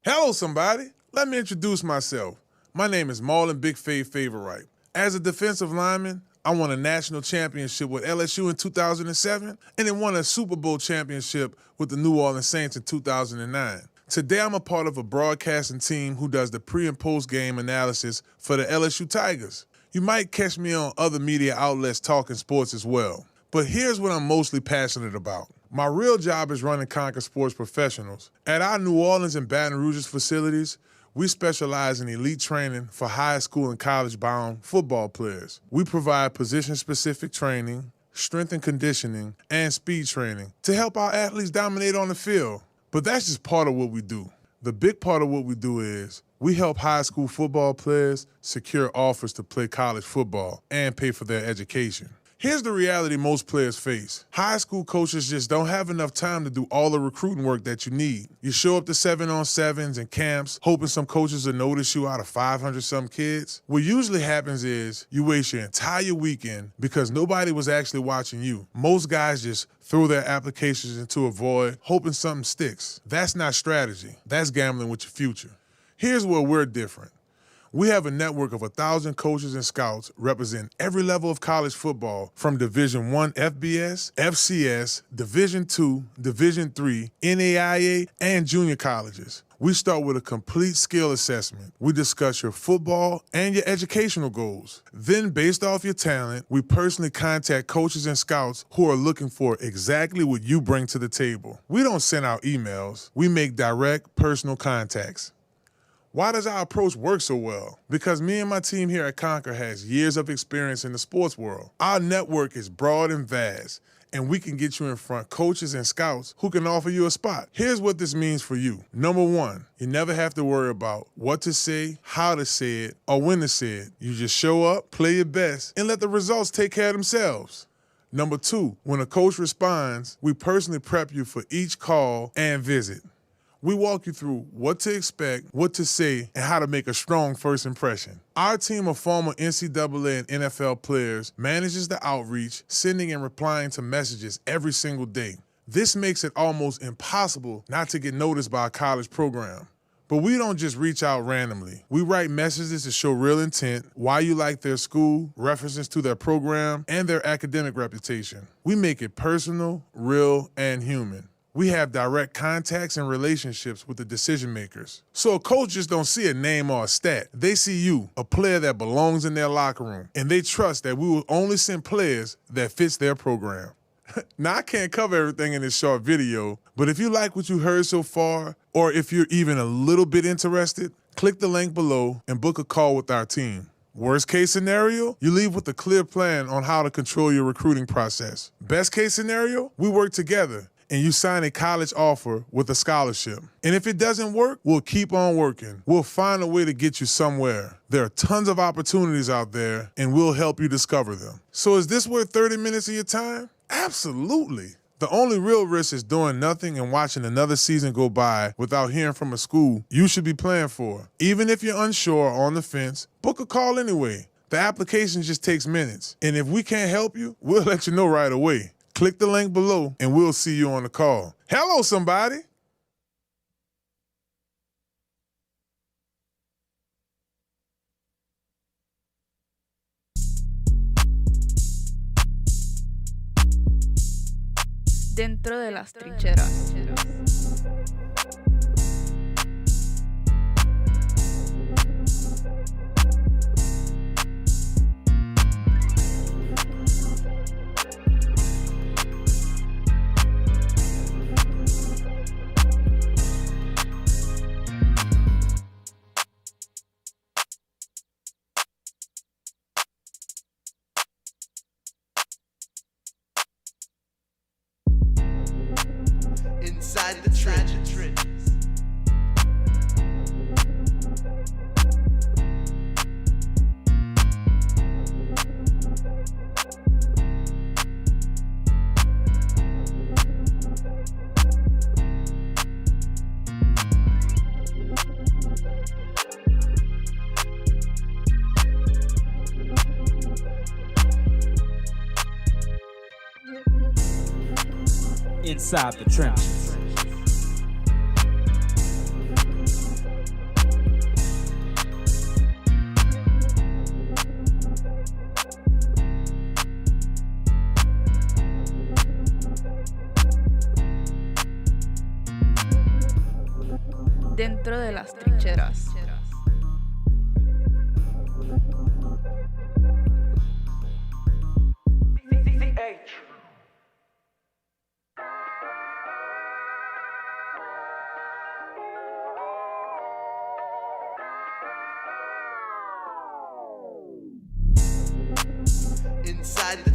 Speaker 4: Hello, somebody. Let me introduce myself. My name is Marlon Big Fave Favorite. As a defensive lineman, I won a national championship with LSU in 2007 and then won a Super Bowl championship with the New Orleans Saints in 2009. Today, I'm a part of a broadcasting team who does the pre- and post-game analysis for the LSU Tigers. You might catch me on other media outlets talking sports as well. But here's what I'm mostly passionate about. My real job is running Conquer Sports Professionals. At our New Orleans and Baton Rouge's facilities, We specialize in elite training for high school and college-bound football players. We provide position-specific training, strength and conditioning, and speed training to help our athletes dominate on the field. But that's just part of what we do. The big part of what we do is we help high school football players secure offers to play college football and pay for their education. Here's the reality most players face. High school coaches just don't have enough time to do all the recruiting work that you need. You show up to 7-on-7s and camps, hoping some coaches will notice you out of 500-some kids. What usually happens is you waste your entire weekend because nobody was actually watching you. Most guys just throw their applications into a void, hoping something sticks. That's not strategy. That's gambling with your future. Here's where we're different. We have a network of 1,000 coaches and scouts representing every level of college football, from Division I FBS, FCS, Division II, Division III, NAIA, and junior colleges. We start with a complete skill assessment. We discuss your football and your educational goals. Then, based off your talent, we personally contact coaches and scouts who are looking for exactly what you bring to the table. We don't send out emails. We make direct, personal contacts. Why does our approach work so well? Because me and my team here at Conquer has years of experience in the sports world. Our network is broad and vast, and we can get you in front coaches and scouts who can offer you a spot. Here's what this means for you. Number one, you never have to worry about what to say, how to say it, or when to say it. You just show up, play your best, and let the results take care of themselves. Number two, when a coach responds, we personally prep you for each call and visit. We walk you through what to expect, what to say, and how to make a strong first impression. Our team of former NCAA and NFL players manages the outreach, sending and replying to messages every single day. This makes it almost impossible not to get noticed by a college program. But we don't just reach out randomly. We write messages to show real intent, why you like their school, references to their program, and their academic reputation. We make it personal, real, and human. We have direct contacts and relationships with the decision makers. So a coach just don't see a name or a stat. They see you, a player that belongs in their locker room, and they trust that we will only send players that fits their program. Now, I can't cover everything in this short video, but if you like what you heard so far, or if you're even a little bit interested, click the link below and book a call with our team. Worst case scenario, you leave with a clear plan on how to control your recruiting process. Best case scenario, we work together and you sign a college offer with a scholarship. And if it doesn't work, we'll keep on working. We'll find a way to get you somewhere. There are tons of opportunities out there, and we'll help you discover them. So is this worth 30 minutes of your time? Absolutely. The only real risk is doing nothing and watching another season go by without hearing from a school you should be playing for. Even if you're unsure or on the fence, book a call anyway. The application just takes minutes. And if we can't help you, we'll let you know right away. Click the link below and we'll see you on the call. Hello, somebody.
Speaker 2: Dentro de las trincheras.
Speaker 3: Inside the trenches.
Speaker 1: Inside the trenches.
Speaker 2: Dentro de las trincheras.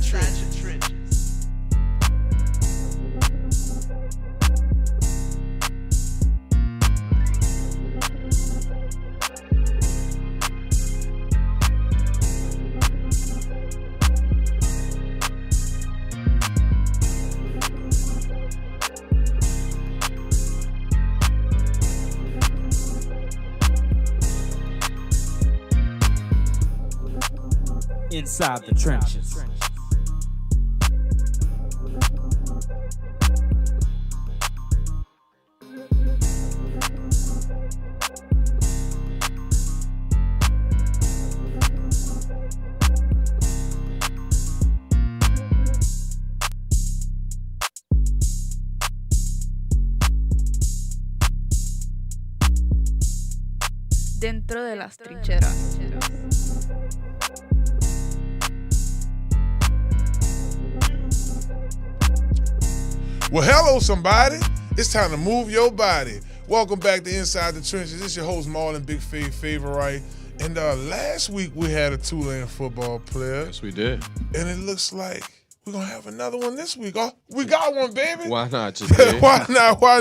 Speaker 1: Inside the trenches.
Speaker 2: Dentro de las trincheras.
Speaker 4: Well, hello, somebody. It's time to move your body. Welcome back to Inside the Trenches. It's your host, Marlon, Big Favorite. And last week we had a Tulane football player.
Speaker 5: Yes, we did.
Speaker 4: And it looks like we're going to have another one this week. Oh, we got one, baby.
Speaker 5: Why not? Just did.
Speaker 4: Why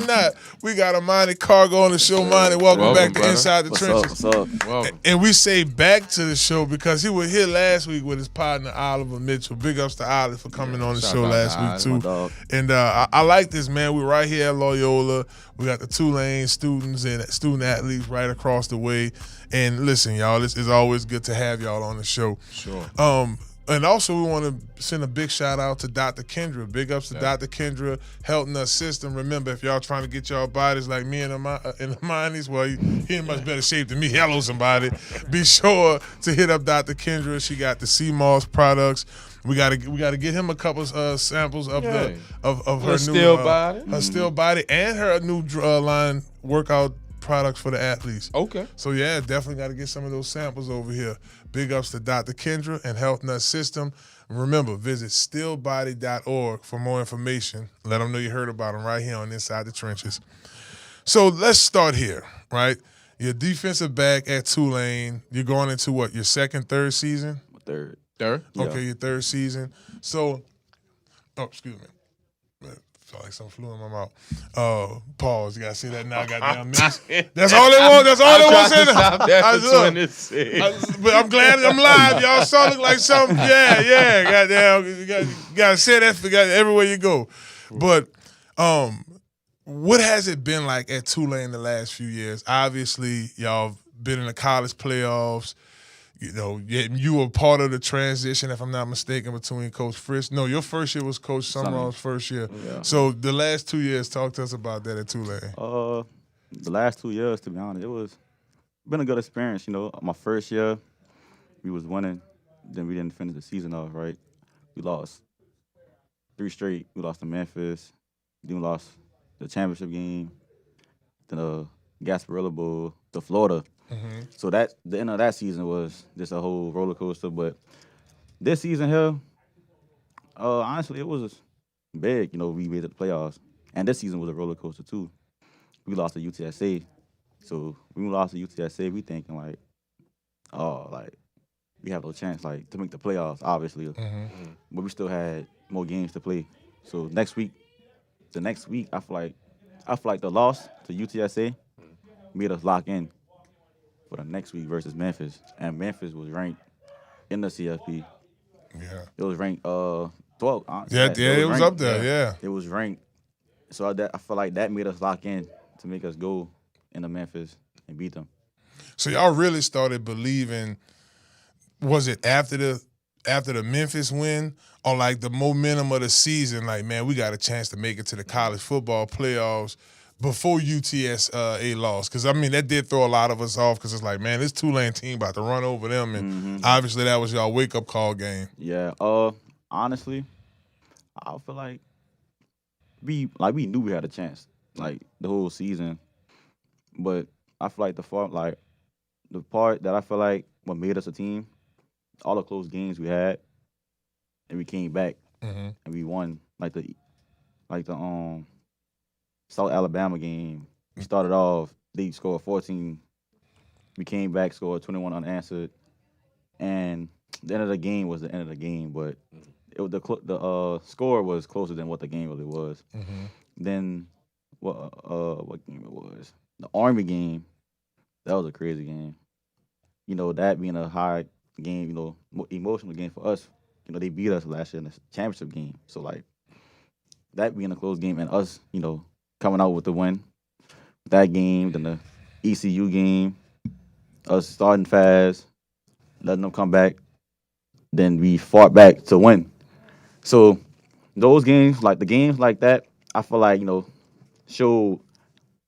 Speaker 4: not? We got Amani Cargo on the show. Monty, welcome back to
Speaker 5: brother.
Speaker 4: Inside the Trenches.
Speaker 7: What's up?
Speaker 5: Welcome.
Speaker 4: And we say back to the show because he was here last week with his partner, Oliver Mitchell. Big ups to Oliver for coming on the
Speaker 5: shout
Speaker 4: show
Speaker 5: out
Speaker 4: last
Speaker 5: to
Speaker 4: week,
Speaker 5: Oliver,
Speaker 4: too.
Speaker 7: my dog.
Speaker 4: And I like this, man. We're right here at Loyola. We got the Tulane students and student athletes right across the way. And listen, y'all, it's always good to have y'all on the show.
Speaker 5: Sure.
Speaker 4: And also, we want to send a big shout out to Dr. Kendra. Big ups to Dr. Kendra, Health Nutt System. Remember, if y'all trying to get y'all bodies like me and Amani's, well, he in much better shape than me. Hello, somebody. Be sure to hit up Dr. Kendra. She got the CMOS products. We gotta get him a couple samples of of her new
Speaker 5: still body,
Speaker 4: her still body, and her new line workout products for the athletes.
Speaker 5: Okay.
Speaker 4: So yeah, definitely got to get some of those samples over here. Big ups to Dr. Kendra and Health Nut System. Remember, visit stillbody.org for more information. Let them know you heard about them right here on Inside the Trenches. So let's start here, right? You're defensive back at Tulane. You're going into what, your second, third season?
Speaker 7: Third.
Speaker 5: Third?
Speaker 7: Yeah.
Speaker 4: Okay, your third season. So, excuse me. Felt like something flew in my mouth. Pause. You gotta see that now. Goddamn mix. That's all they want. That's all they want. But I'm glad I'm live. Y'all saw look like something. Yeah. Goddamn. You gotta say that for everywhere you go. But what has it been like at Tulane the last few years? Obviously, y'all been in the college playoffs. You know, you were part of the transition, if I'm not mistaken, between Coach Frisch. No, your first year was Coach Summerall's first year.
Speaker 7: Yeah.
Speaker 4: So the last 2 years, talk to us about that at Tulane.
Speaker 7: The last 2 years, to be honest, it was been a good experience. You know, my first year, we was winning. Then we didn't finish the season off right. We lost 3 straight. We lost to Memphis. Then we lost the championship game. Then the Gasparilla Bowl to Florida.
Speaker 4: Mm-hmm.
Speaker 7: So that the end of that season was just a whole roller coaster. But this season here, honestly, it was big. You know, we made it to the playoffs, and this season was a roller coaster too. We lost to UTSA, so when we lost to UTSA, we thinking like, oh, like we have no chance like to make the playoffs, obviously.
Speaker 4: Mm-hmm.
Speaker 7: But we still had more games to play. So the next week, I feel like the loss to UTSA made us lock in for the next week versus Memphis. And Memphis was ranked in the CFP.
Speaker 4: Yeah.
Speaker 7: It was ranked 12th.
Speaker 4: Yeah, it was up there, yeah.
Speaker 7: It was ranked. So I feel like that made us lock in to make us go into Memphis and beat them.
Speaker 4: So y'all really started believing, was it after the Memphis win or like the momentum of the season, like, man, we got a chance to make it to the college football playoffs before UTSA lost? Because, I mean, that did throw a lot of us off because it's like, man, this Tulane team about to run over them. And obviously that was y'all wake-up call game.
Speaker 7: Yeah. Honestly, I feel like we knew we had a chance, like, the whole season. But I feel like the part that I feel like what made us a team, all the close games we had, and we came back and we won, like the South Alabama game. We started off, they scored 14. We came back, scored 21 unanswered. And the end of the game was the end of the game, but the score was closer than what the game really was. Then what game it was? The Army game. That was a crazy game. That being a high game, emotional game for us. They beat us last year in the championship game. So like that being a close game and us, coming out with the win. That game, then the ECU game, us starting fast, letting them come back, then we fought back to win. So those games, like the games like that, I feel like, showed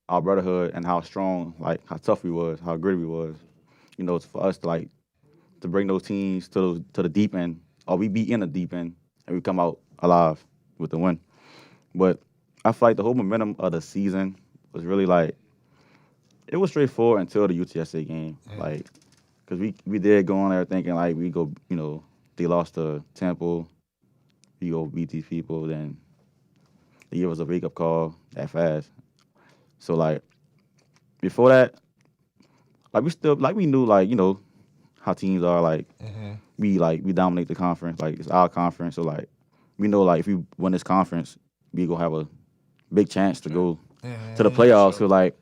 Speaker 7: our brotherhood and how strong, like how tough we was, how gritty we was. For us to bring those teams to the deep end, or we be in the deep end and we come out alive with the win. But I feel like the whole momentum of the season was really like, it was straightforward until the UTSA game. Like, because we did go on there thinking like we go, they lost to Temple, we go beat these people, then they give us a wake up call that fast. So like before that, like we knew how teams are like we dominate the conference, like it's our conference. So like we know like if we win this conference, we gonna have a big chance to go to the playoffs. So like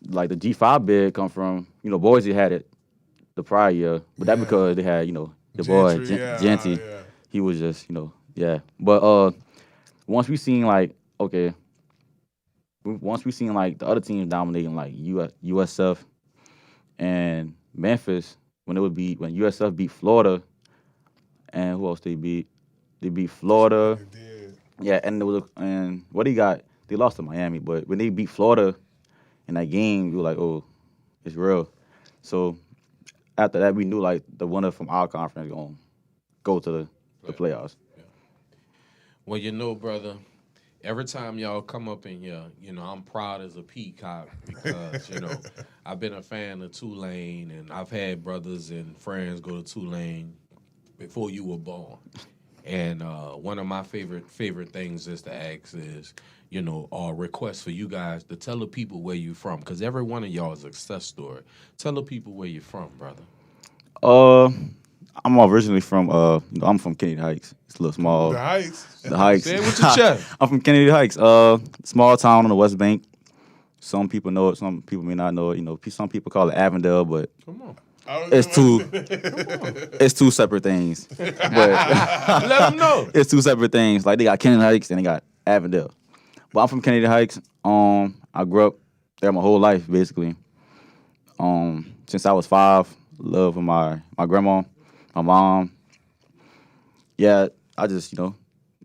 Speaker 7: the G5 bid come from Boise had it the prior year, but that because they had the boy Genty. He was just But once we seen like the other teams dominating like USF and Memphis when USF beat Florida, and who else they beat? They beat Florida. Yeah, and they lost to Miami, but when they beat Florida in that game, we were like, oh, it's real. So after that, we knew like the winner from our conference gonna go to the playoffs.
Speaker 5: Yeah. Well, brother, every time y'all come up in here, I'm proud as a peacock because, I've been a fan of Tulane, and I've had brothers and friends go to Tulane before you were born. And one of my favorite things is to ask is, or request for you guys to tell the people where you're from, because every one of y'all is a success story. Tell the people where you're from, brother.
Speaker 7: I'm originally from I'm from Kennedy Heights. It's a little small.
Speaker 4: The Heights.
Speaker 7: The Heights.
Speaker 5: Say it with your chest.
Speaker 7: I'm from Kennedy Heights. Small town on the West Bank. Some people know it. Some people may not know it. Some people call it Avondale, but
Speaker 5: Come on.
Speaker 7: it's two separate things. But
Speaker 5: Let them know.
Speaker 7: It's two separate things. Like they got Kennedy Heights and they got Avondale. But I'm from Kennedy Heights. I grew up there my whole life basically. Since I was 5, love with my grandma, my mom. Yeah, I just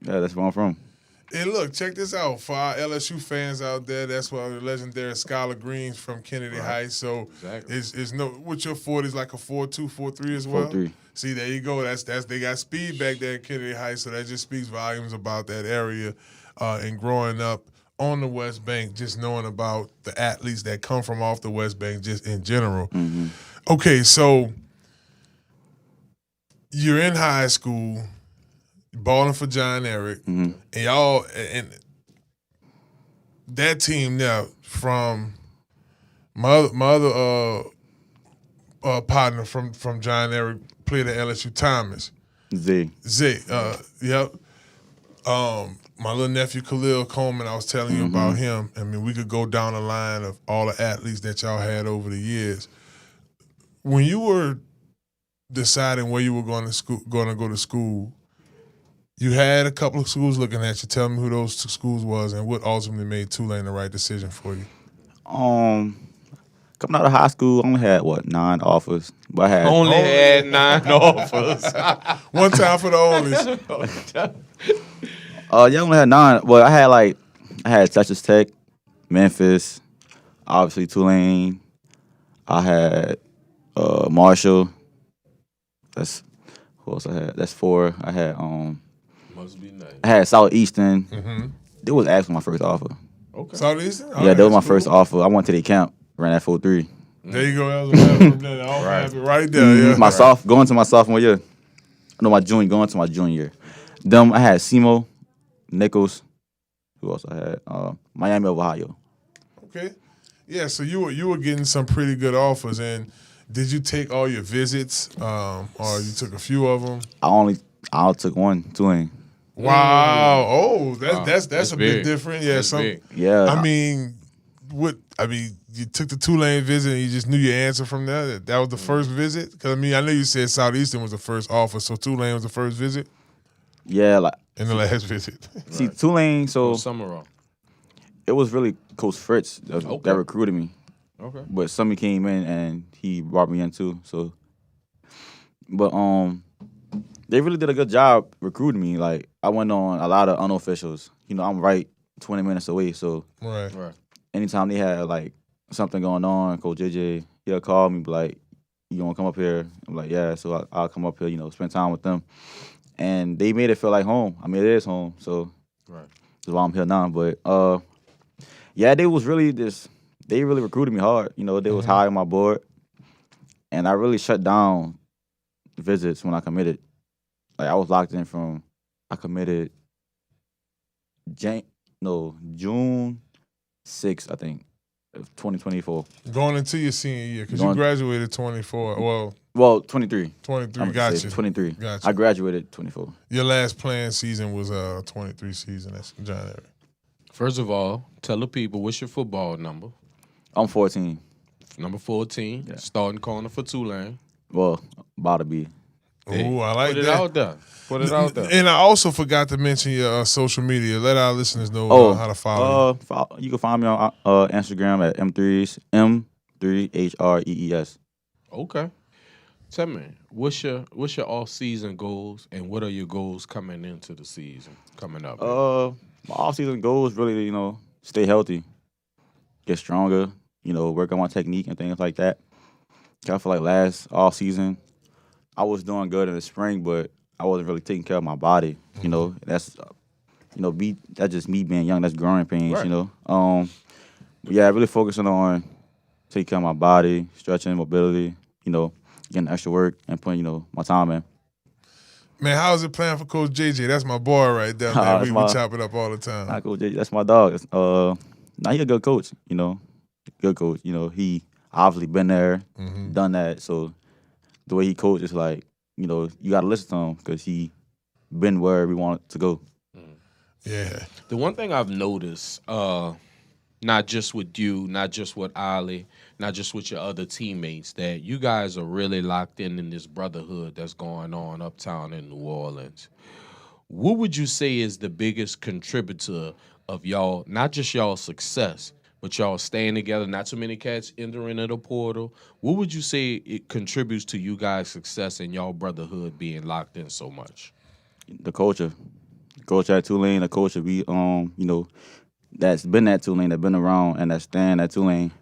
Speaker 7: that's where I'm from.
Speaker 4: And look, check this out. For our LSU fans out there, that's why the legendary Skylar Green's from Kennedy Heights. So
Speaker 5: Exactly.
Speaker 4: it's no, what's your 40s, like a 4.2, 4.3 as well?
Speaker 7: 4.3.
Speaker 4: See, there you go. That's they got speed back there in Kennedy Heights, so that just speaks volumes about that area. And growing up on the West Bank, just knowing about the athletes that come from off the West Bank just in general.
Speaker 7: Mm-hmm.
Speaker 4: Okay, so you're in high school, balling for John Eric, and y'all, and that team now from my other partner from John Eric played at LSU, Thomas.
Speaker 7: Z.
Speaker 4: Yep. My little nephew Khalil Coleman, I was telling you about him. I mean, we could go down the line of all the athletes that y'all had over the years. When you were deciding where you were going to go to school, you had a couple of schools looking at you. Tell me who those two schools was and what ultimately made Tulane the right decision for you.
Speaker 7: Coming out of high school, I only had 9 offers. But I had
Speaker 5: Only had 9 offers.
Speaker 4: One time for the onlys.
Speaker 7: I only had 9. Well, I had Texas Tech, Memphis, obviously Tulane. I had Marshall. That's who else I had. That's 4. I had
Speaker 5: Must be nice.
Speaker 7: I had Southeastern. It was actually my first offer.
Speaker 5: Okay.
Speaker 4: Southeastern?
Speaker 7: Yeah, that was my first offer. I went to their camp, ran that 4.3.
Speaker 4: There you go. That was from there. Right there. Yeah.
Speaker 7: Going to my sophomore year. No, going to my junior year. I had SEMO, Nichols. Who else I had? Miami of Ohio.
Speaker 4: Okay. Yeah, so you were getting some pretty good offers, and did you take all your visits, or you took a few of them?
Speaker 7: I I took one, Tulane.
Speaker 4: Wow. Oh, that's
Speaker 5: That's
Speaker 4: a bit
Speaker 5: big.
Speaker 4: different. Yeah.
Speaker 5: That's big.
Speaker 7: Yeah.
Speaker 4: I mean, you took the Tulane visit and you just knew your answer from there. That was the first visit. Because I know you said Southeastern was the first offer, so Tulane was the first visit
Speaker 7: yeah, like
Speaker 4: and the last visit.
Speaker 7: see Tulane. So
Speaker 5: Summerall.
Speaker 7: it was really Coach Fritz that recruited me.
Speaker 5: Okay.
Speaker 7: But somebody came in and he brought me in too. So, but they really did a good job recruiting me. Like I went on a lot of unofficials. I'm right 20 minutes away. So
Speaker 4: Right.
Speaker 7: anytime they had like something going on, Coach JJ, he'll call me, be like, "You want to come up here?" I'm like, "Yeah." So I'll come up here, spend time with them. And they made it feel like home. I mean, it is home. So that's why I'm here now. But yeah, they really recruited me hard. They was high on my board. And I really shut down visits when I committed. Like I was locked in I committed June 6th, I think, of 2024.
Speaker 4: Going into your senior year, because you graduated 24.
Speaker 7: Well, 23.
Speaker 4: 23, gotcha.
Speaker 7: 23.
Speaker 4: Gotcha.
Speaker 7: I graduated 24.
Speaker 4: Your last playing season was 23 season. That's John Eric.
Speaker 5: First of all, tell the people what's your football number.
Speaker 7: I'm 14.
Speaker 5: Number 14, starting corner for Tulane.
Speaker 7: Well, about to be.
Speaker 4: Ooh, I like
Speaker 5: Put it
Speaker 4: that.
Speaker 5: out there. Put it out there.
Speaker 4: And I also forgot to mention your social media. Let our listeners know how to follow you.
Speaker 7: You can find me on Instagram at M3HREES.
Speaker 5: Okay. Tell me, what's your off season goals and what are your goals coming into the season coming up?
Speaker 7: My off season goals really, stay healthy, get stronger, work on my technique and things like that. I feel like last off season, I was doing good in the spring, but I wasn't really taking care of my body. That's that's just me being young. That's growing pains.
Speaker 5: Right.
Speaker 7: But yeah, really focusing on taking care of my body, stretching, mobility. Getting extra work and putting my time in.
Speaker 4: Man, how is it playing for Coach JJ? That's my boy right there, man. We chop it up all the time.
Speaker 7: Nah, Coach JJ, that's my dog. He a good coach. Good coach. He obviously been there, done that. So the way he coaches, like, you got to listen to him because he been where we want to go.
Speaker 4: Yeah.
Speaker 5: The one thing I've noticed, not just with you, not just with Ali, not just with your other teammates, that you guys are really locked in this brotherhood that's going on uptown in New Orleans. What would you say is the biggest contributor of y'all, not just y'all success, but y'all staying together, not too many cats entering the portal? What would you say it contributes to you guys' success and y'all brotherhood being locked in so much?
Speaker 7: The culture. The coach at Tulane, the coach we that's been at Tulane, that been around and that's staying at Tulane.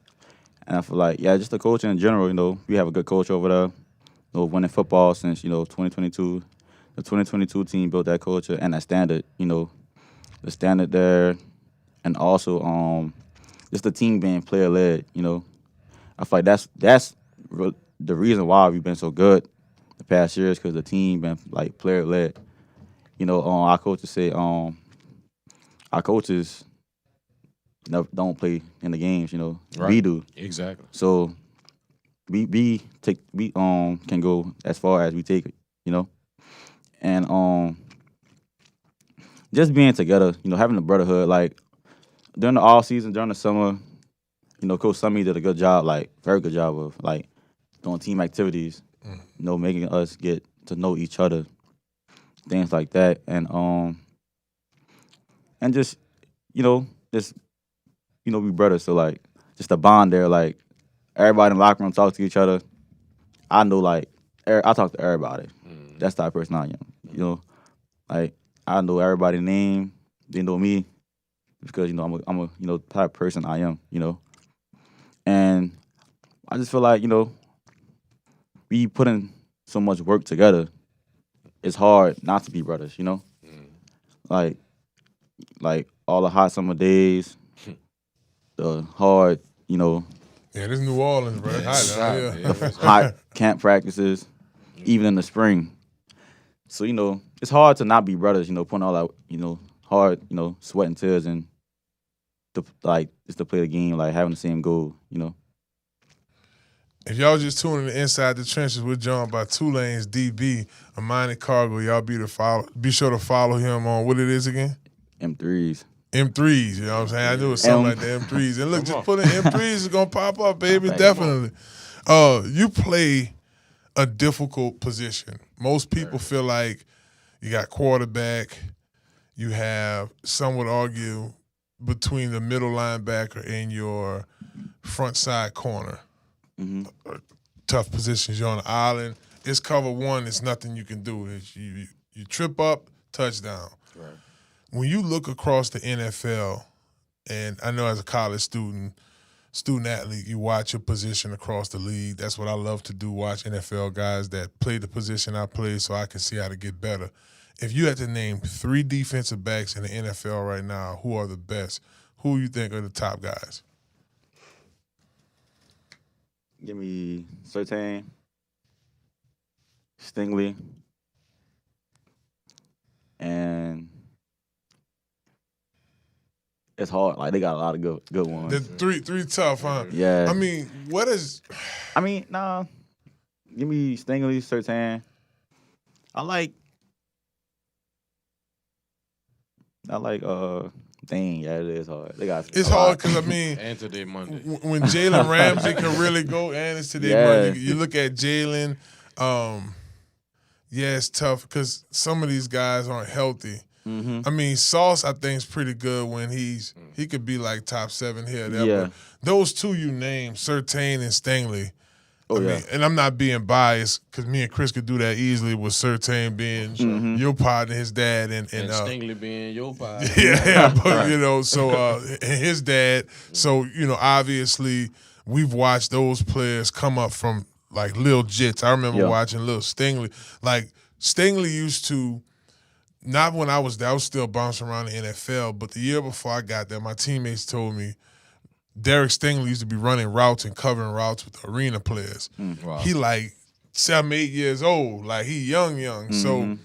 Speaker 7: And I feel like, just the coach in general, we have a good coach over there. Winning football since, 2022. The 2022 team built that culture and that standard, the standard there. And also just the team being player-led, I feel like that's the reason why we've been so good the past years, because the team been, like, player-led. Our coaches say our coaches don't play in the games,
Speaker 5: Right.
Speaker 7: We do.
Speaker 5: Exactly.
Speaker 7: So we can go as far as we take it, and just being together, having a brotherhood. Like during the off season, during the summer, Coach Summy did a good job, like very good job of like doing team activities, making us get to know each other, things like that, and just we brothers. So like just a bond there, like everybody in the locker room talk to each other. I know, like, I talk to everybody. That's the type of person I am. Like I know everybody's name. They know me because I'm a type of person I am. And I just feel like we put in so much work together. It's hard not to be brothers. Like all the hot summer days, the hard
Speaker 4: Yeah, this is New Orleans, bro. It's hot out here.
Speaker 7: hot camp practices, even in the spring. So, it's hard to not be brothers, putting all that, hard, sweat and tears and just to play the game, like having the same goal,
Speaker 4: If y'all just tuning in Inside the Trenches, we're joined by Tulane's DB, Amani Cargo. Y'all be sure to follow him on what it is again?
Speaker 7: M3s.
Speaker 4: M3s, you know what I'm saying? I knew it was something like the M3s. And look, just put in M3s, it's going to pop up, baby, definitely. You play a difficult position. Most people feel like you got quarterback, you have, some would argue, between the middle linebacker and your front side corner. Tough positions. You're on the island. It's cover one. It's nothing you can do. You trip up, touchdown.
Speaker 5: Right.
Speaker 4: When you look across the NFL, and I know as a college student athlete, you watch your position across the league. That's what I love to do, watch NFL guys that play the position I play so I can see how to get better. If you had to name 3 defensive backs in the NFL right now, who are the best? Who you think are the top guys?
Speaker 7: Give me Surtain, Stingley, and it's hard. Like, they got a lot of good ones.
Speaker 4: The three tough, huh?
Speaker 7: Yeah.
Speaker 4: I mean, what is?
Speaker 7: Nah. Give me Stingley, Surtain. I like. Dang, yeah, it is hard. They got.
Speaker 4: It's hard because
Speaker 5: And today Monday.
Speaker 4: when Jalen Ramsey can really go, and it's today Monday. You look at Jalen. Yeah, it's tough because some of these guys aren't healthy. I mean, Sauce, I think, is pretty good when he could be like top 7 here. There.
Speaker 7: Yeah.
Speaker 4: But those two you named, Surtain and Stingley.
Speaker 7: Oh,
Speaker 4: I mean,
Speaker 7: yeah.
Speaker 4: and I'm not being biased because me and Chris could do that easily with Surtain being your partner, his dad, and
Speaker 5: Stingley being your pie.
Speaker 4: yeah, but you know, so his dad. So obviously we've watched those players come up from like Lil Jits. I remember watching Lil Stingley. Like Stingley used to. Not when I was there. I was still bouncing around the NFL, but the year before I got there, my teammates told me Derek Stingley used to be running routes and covering routes with the arena players.
Speaker 5: Wow.
Speaker 4: He like 7, 8 years old. Like he young. So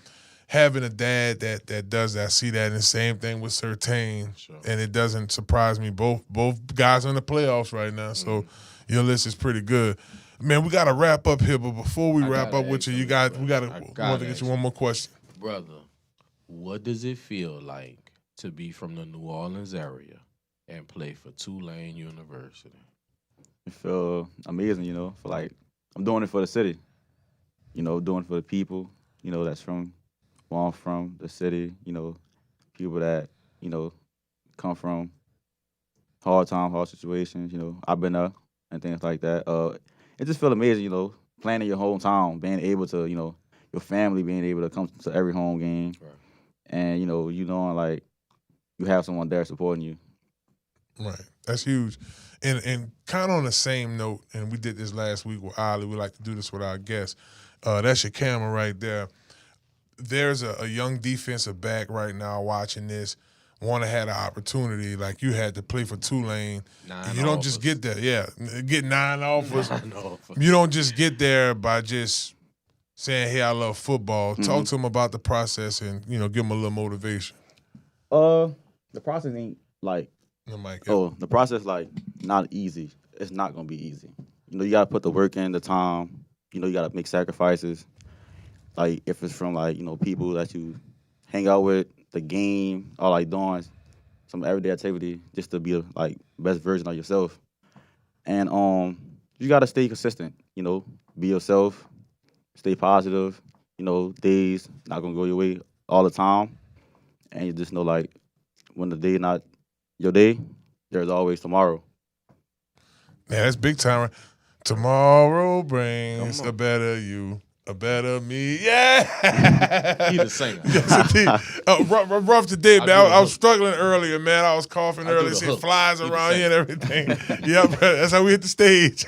Speaker 4: having a dad that does that, I see that, and the same thing with Surtain.
Speaker 5: Sure.
Speaker 4: And it doesn't surprise me. Both guys are in the playoffs right now, so your list is pretty good. Man, we got to wrap up here, but before we wrap up with you, we got to get you one more question.
Speaker 5: Brother, what does it feel like to be from the New Orleans area and play for Tulane University?
Speaker 7: It feel amazing, for like I'm doing it for the city, doing it for the people, that's from where I'm from, the city, people that, come from hard situations, I've been there and things like that. It just feel amazing, playing in your hometown, being able to, your family being able to come to every home game.
Speaker 5: Right.
Speaker 7: And, knowing like you have someone there supporting you.
Speaker 4: Right. That's huge. And kind of on the same note, and we did this last week with Ali, we like to do this with our guests. That's your camera right there. There's a young defensive back right now watching this, want to have an opportunity like you had to play for Tulane. You don't just get there. Yeah, get 9 offers. You don't just get there by just saying, hey, I love football. Talk to them about the process and, give them a little motivation.
Speaker 7: The process ain't like,
Speaker 4: The
Speaker 7: the process like not easy. It's not gonna be easy. You gotta put the work in, the time. You gotta make sacrifices. Like if it's from like people that you hang out with, the game, or like doing some everyday activity just to be like best version of yourself. And you gotta stay consistent. Be yourself. Stay positive, days not gonna go your way all the time. And you just know like when the day not your day, there's always tomorrow.
Speaker 4: Yeah, that's big time. Right? Tomorrow brings a better you, a better me. Yeah.
Speaker 5: He's a singer.
Speaker 4: Yes, indeed. Rough today, man. I was struggling earlier, man. I was coughing earlier, seeing flies around here and everything. Yep, that's how we hit the stage.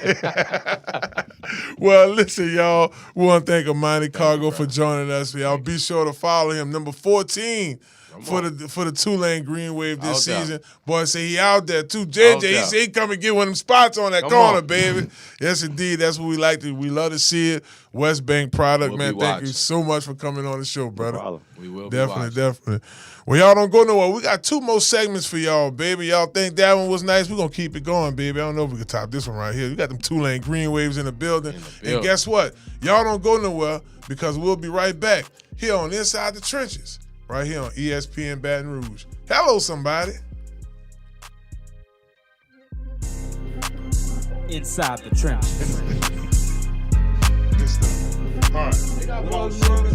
Speaker 4: Well, listen, y'all. We want to thank Amani Cargo for joining us. Y'all be sure to follow him. Number 14 for the Tulane Green Wave this
Speaker 5: Out there.
Speaker 4: season. Boy, say he out there too.
Speaker 5: Out
Speaker 4: JJ, he
Speaker 5: there.
Speaker 4: said he come and get one of them spots on that
Speaker 5: Come
Speaker 4: corner,
Speaker 5: on.
Speaker 4: baby. Yes, indeed. That's what we like to. We love to see it. West Bank product,
Speaker 5: We'll
Speaker 4: man.
Speaker 5: be
Speaker 4: Thank you
Speaker 5: watching.
Speaker 4: so much for coming on the show, brother.
Speaker 7: problem.
Speaker 5: We will
Speaker 4: Definitely,
Speaker 5: be
Speaker 4: definitely. Well, y'all don't go nowhere. We got 2 more segments for y'all, baby. Y'all think that one was nice? We're going to keep it going, baby. I don't know if we can top this one right here. We got them Tulane Green Waves in the building. And guess what? Y'all don't go nowhere because we'll be right back here on Inside the Trenches, right here on ESPN Baton Rouge. Hello, somebody.
Speaker 1: Inside the trenches.
Speaker 4: Good stuff. All right.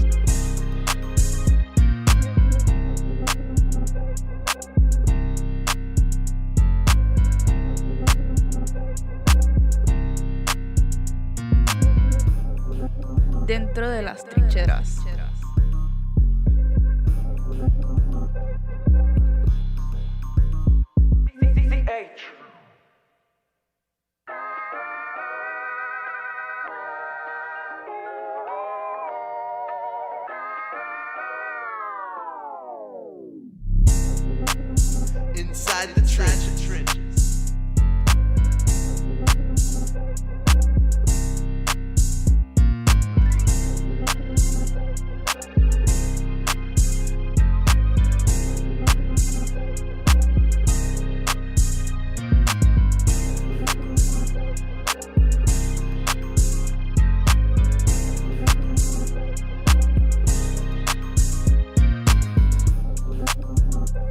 Speaker 2: Dentro de las trincheras.
Speaker 3: Inside the trenches.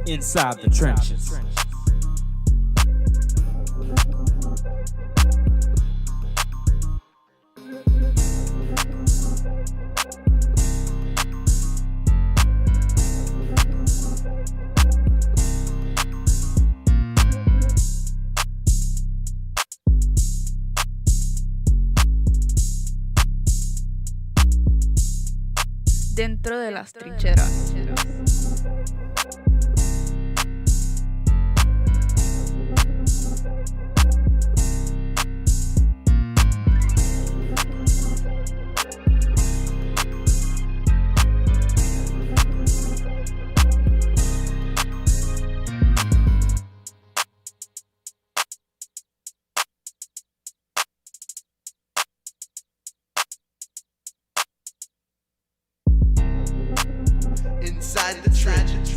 Speaker 1: Inside the trenches.
Speaker 2: Dentro de las trincheras.
Speaker 3: Inside the trenches.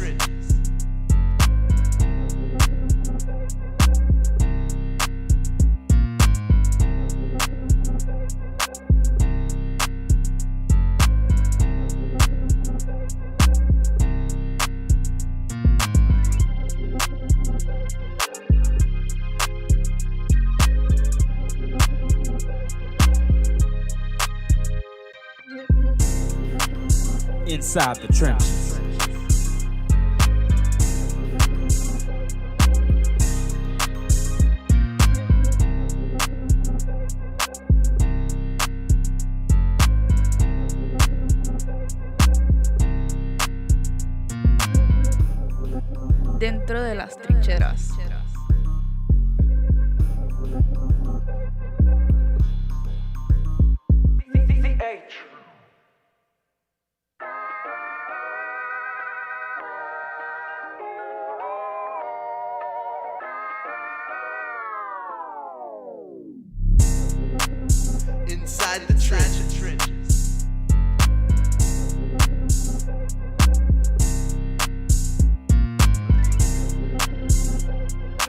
Speaker 1: Inside the trenches.
Speaker 2: Dentro de las trincheras.
Speaker 3: Inside the trenches.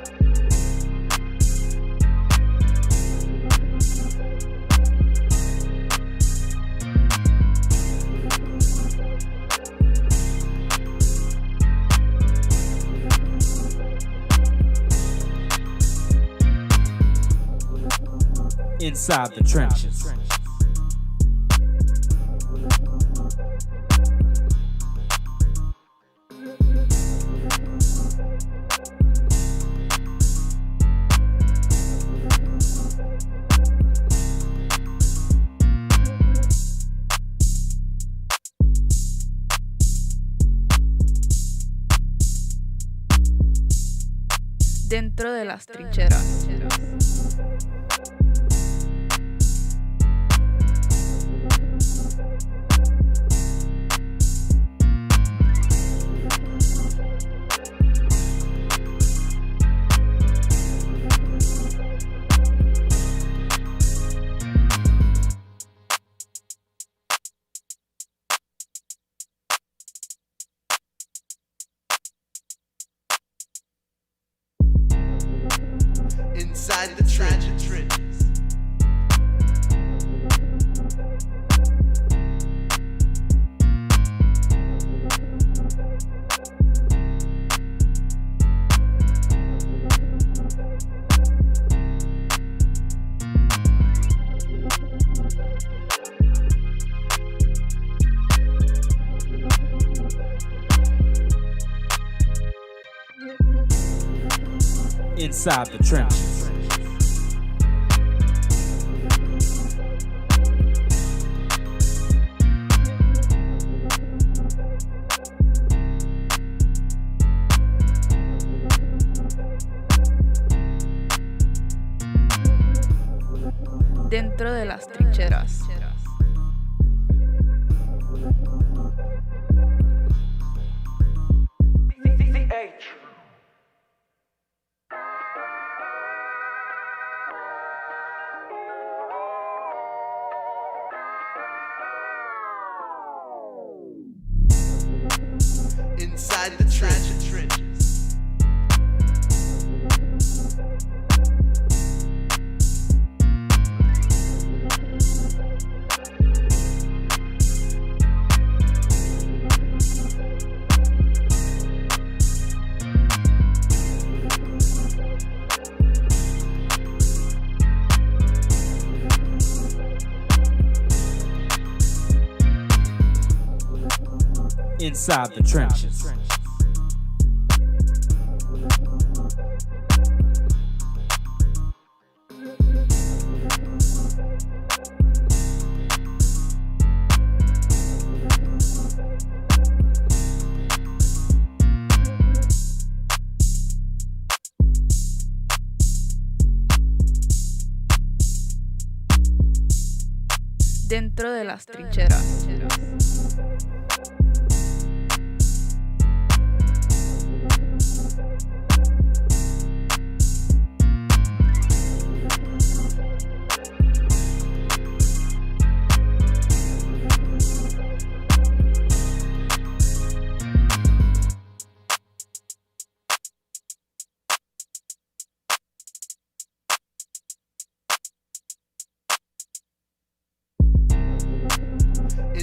Speaker 1: Inside the trenches.
Speaker 2: Dentro de las trincheras.
Speaker 1: Inside the trenches.
Speaker 2: Dentro de las trincheras.
Speaker 3: Inside the trenches.
Speaker 1: Inside the trenches.
Speaker 2: Dentro de las trincheras.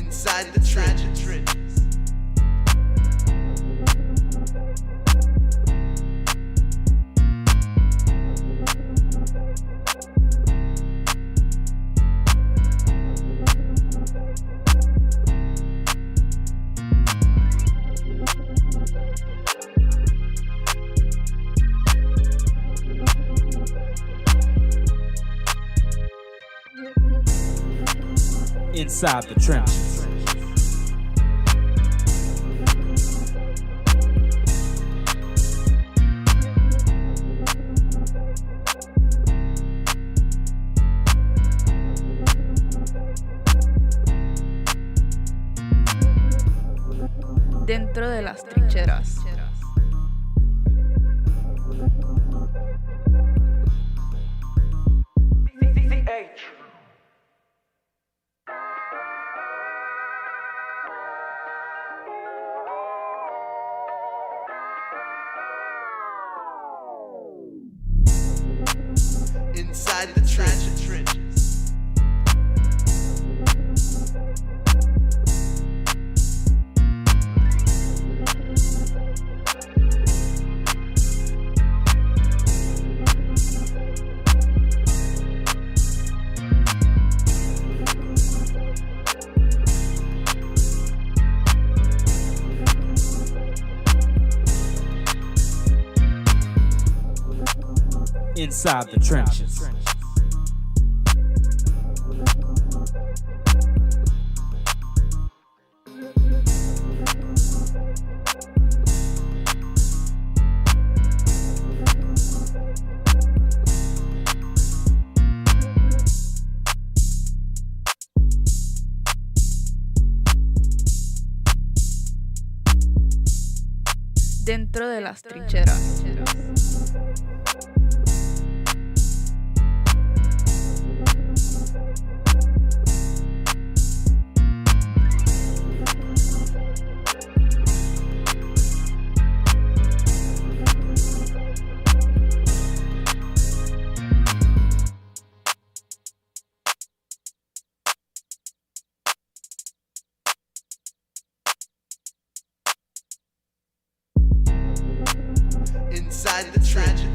Speaker 3: Inside the trenches.
Speaker 1: Inside the trenches.
Speaker 2: Dentro de las trincheras.
Speaker 3: Inside the trenches.
Speaker 1: Inside the trenches.
Speaker 2: Dentro de las trincheras.
Speaker 3: Inside the trenches.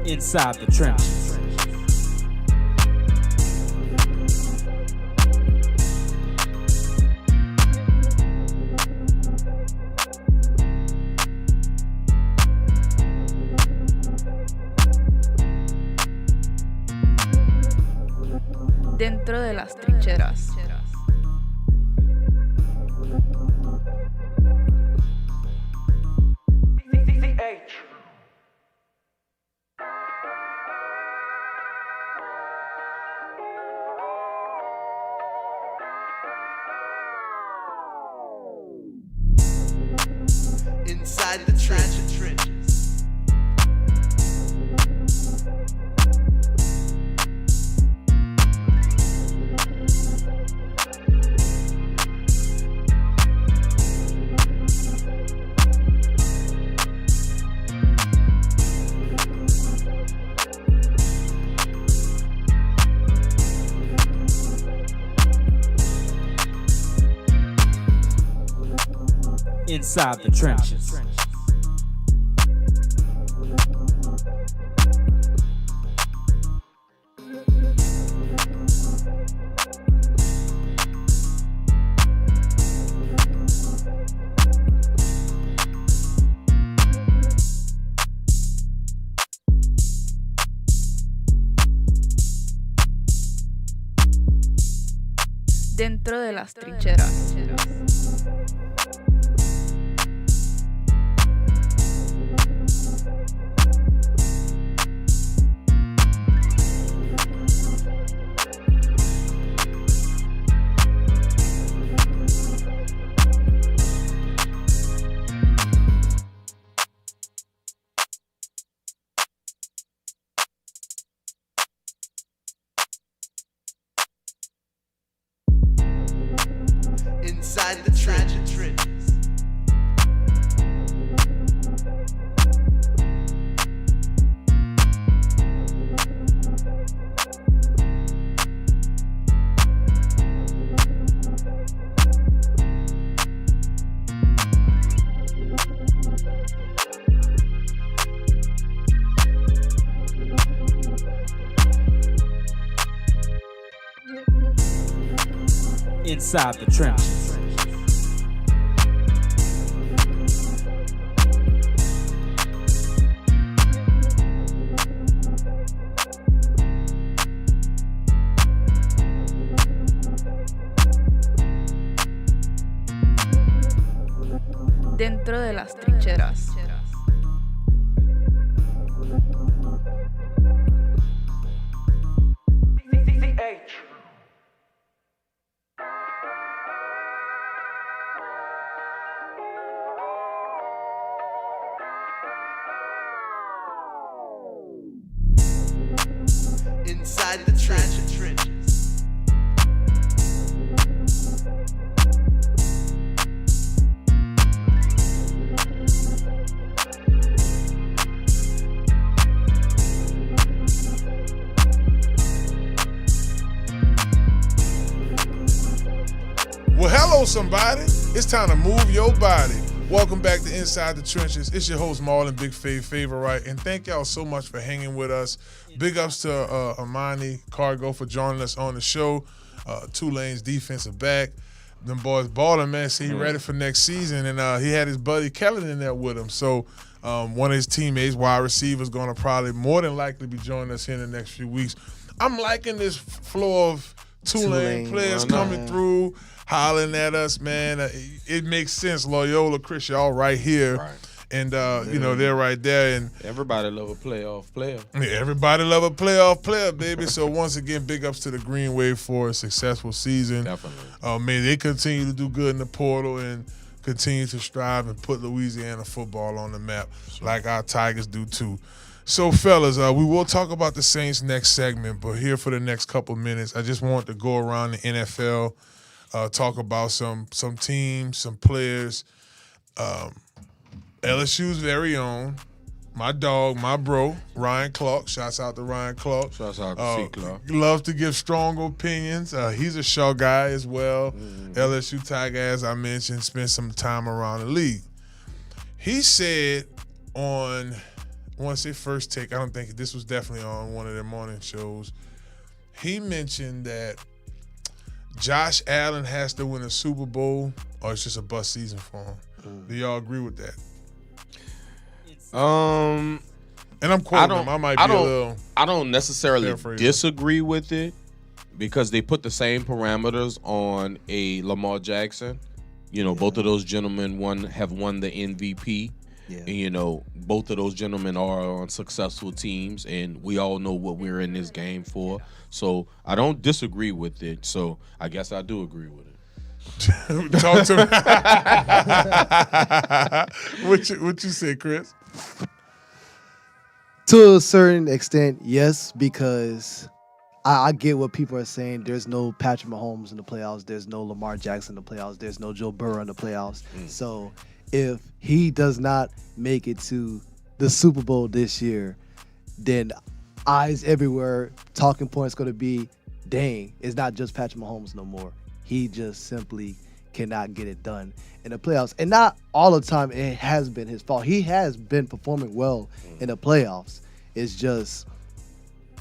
Speaker 1: Inside the trenches.
Speaker 2: Dentro de las trincheras.
Speaker 3: Inside the trenches.
Speaker 1: Inside the trenches.
Speaker 2: Dentro de las trincheras.
Speaker 3: Inside the trenches.
Speaker 1: Inside the trenches.
Speaker 2: Dentro de las trincheras.
Speaker 3: Inside the trenches.
Speaker 4: Well, hello, somebody. It's time to move your body. Welcome back to Inside the Trenches. It's your host, Marlon, Big Favorite, and thank y'all so much for hanging with us. Big ups to Amani, Cargo, for joining us on the show. Tulane's defensive back. Them boys balling, man. See, he ready for next season, and he had his buddy Kellen in there with him. So one of his teammates, wide receiver, is going to probably more than likely be joining us here in the next few weeks. I'm liking this flow of Tulane players coming through, hollering at us, man. It makes sense. Loyola, Chris, y'all right here.
Speaker 5: Right.
Speaker 4: And, you know, they're right there. And
Speaker 5: Everybody love a playoff player.
Speaker 4: everybody love a playoff player, baby. So once again, big ups to the Green Wave for a successful season.
Speaker 5: Definitely.
Speaker 4: May they continue to do good in the portal and continue to strive and put Louisiana football on the map like our Tigers do too. So, fellas, we will talk about the Saints next segment, but here for the next couple minutes, I just want to go around the NFL, talk about some teams, some players. LSU's very own, my dog, my bro, Ryan Clark. Shouts out to Ryan Clark.
Speaker 5: Shouts out to C. Clark.
Speaker 4: Loves to give strong opinions. He's a show guy as well. LSU Tiger, as I mentioned, spent some time around the league. He said on want to say First Take. I don't think this was definitely on one of their morning shows. He mentioned that Josh Allen has to win a Super Bowl, or it's just a bust season for him. Do y'all agree with that? And I'm quoting him. I might be a little.
Speaker 5: I don't necessarily
Speaker 4: paraphrasing.
Speaker 5: disagree with it because they put the same parameters on a Lamar Jackson. Both of those gentlemen have won the MVP. Yeah. And, both of those gentlemen are on successful teams, and we all know what we're in this game for. So I don't disagree with it. So I guess I do agree with it.
Speaker 4: Talk to me. What you say, Chris?
Speaker 6: To a certain extent, yes, because I get what people are saying. There's no Patrick Mahomes in the playoffs. There's no Lamar Jackson in the playoffs. There's no Joe Burrow in the playoffs. So if he does not make it to the Super Bowl this year, then eyes everywhere, talking points going to be, dang, it's not just Patrick Mahomes no more. He just simply cannot get it done in the playoffs. And not all the time it has been his fault. He has been performing well in the playoffs. It's just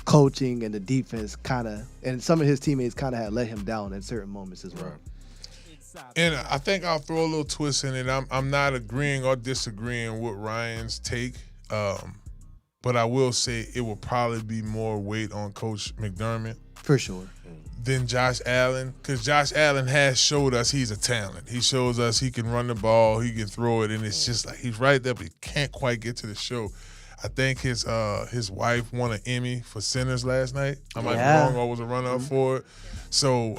Speaker 6: coaching and the defense and some of his teammates kind of had let him down in certain moments as well.
Speaker 4: And I think I'll throw a little twist in it. I'm not agreeing or disagreeing with Ryan's take, but I will say it will probably be more weight on Coach McDermott.
Speaker 6: For sure.
Speaker 4: Than Josh Allen, because Josh Allen has showed us he's a talent. He shows us he can run the ball, he can throw it, and it's just like he's right there, but he can't quite get to the show. I think his wife won an Emmy for Sinners last night. I might be wrong, or was a runner-up for it. So,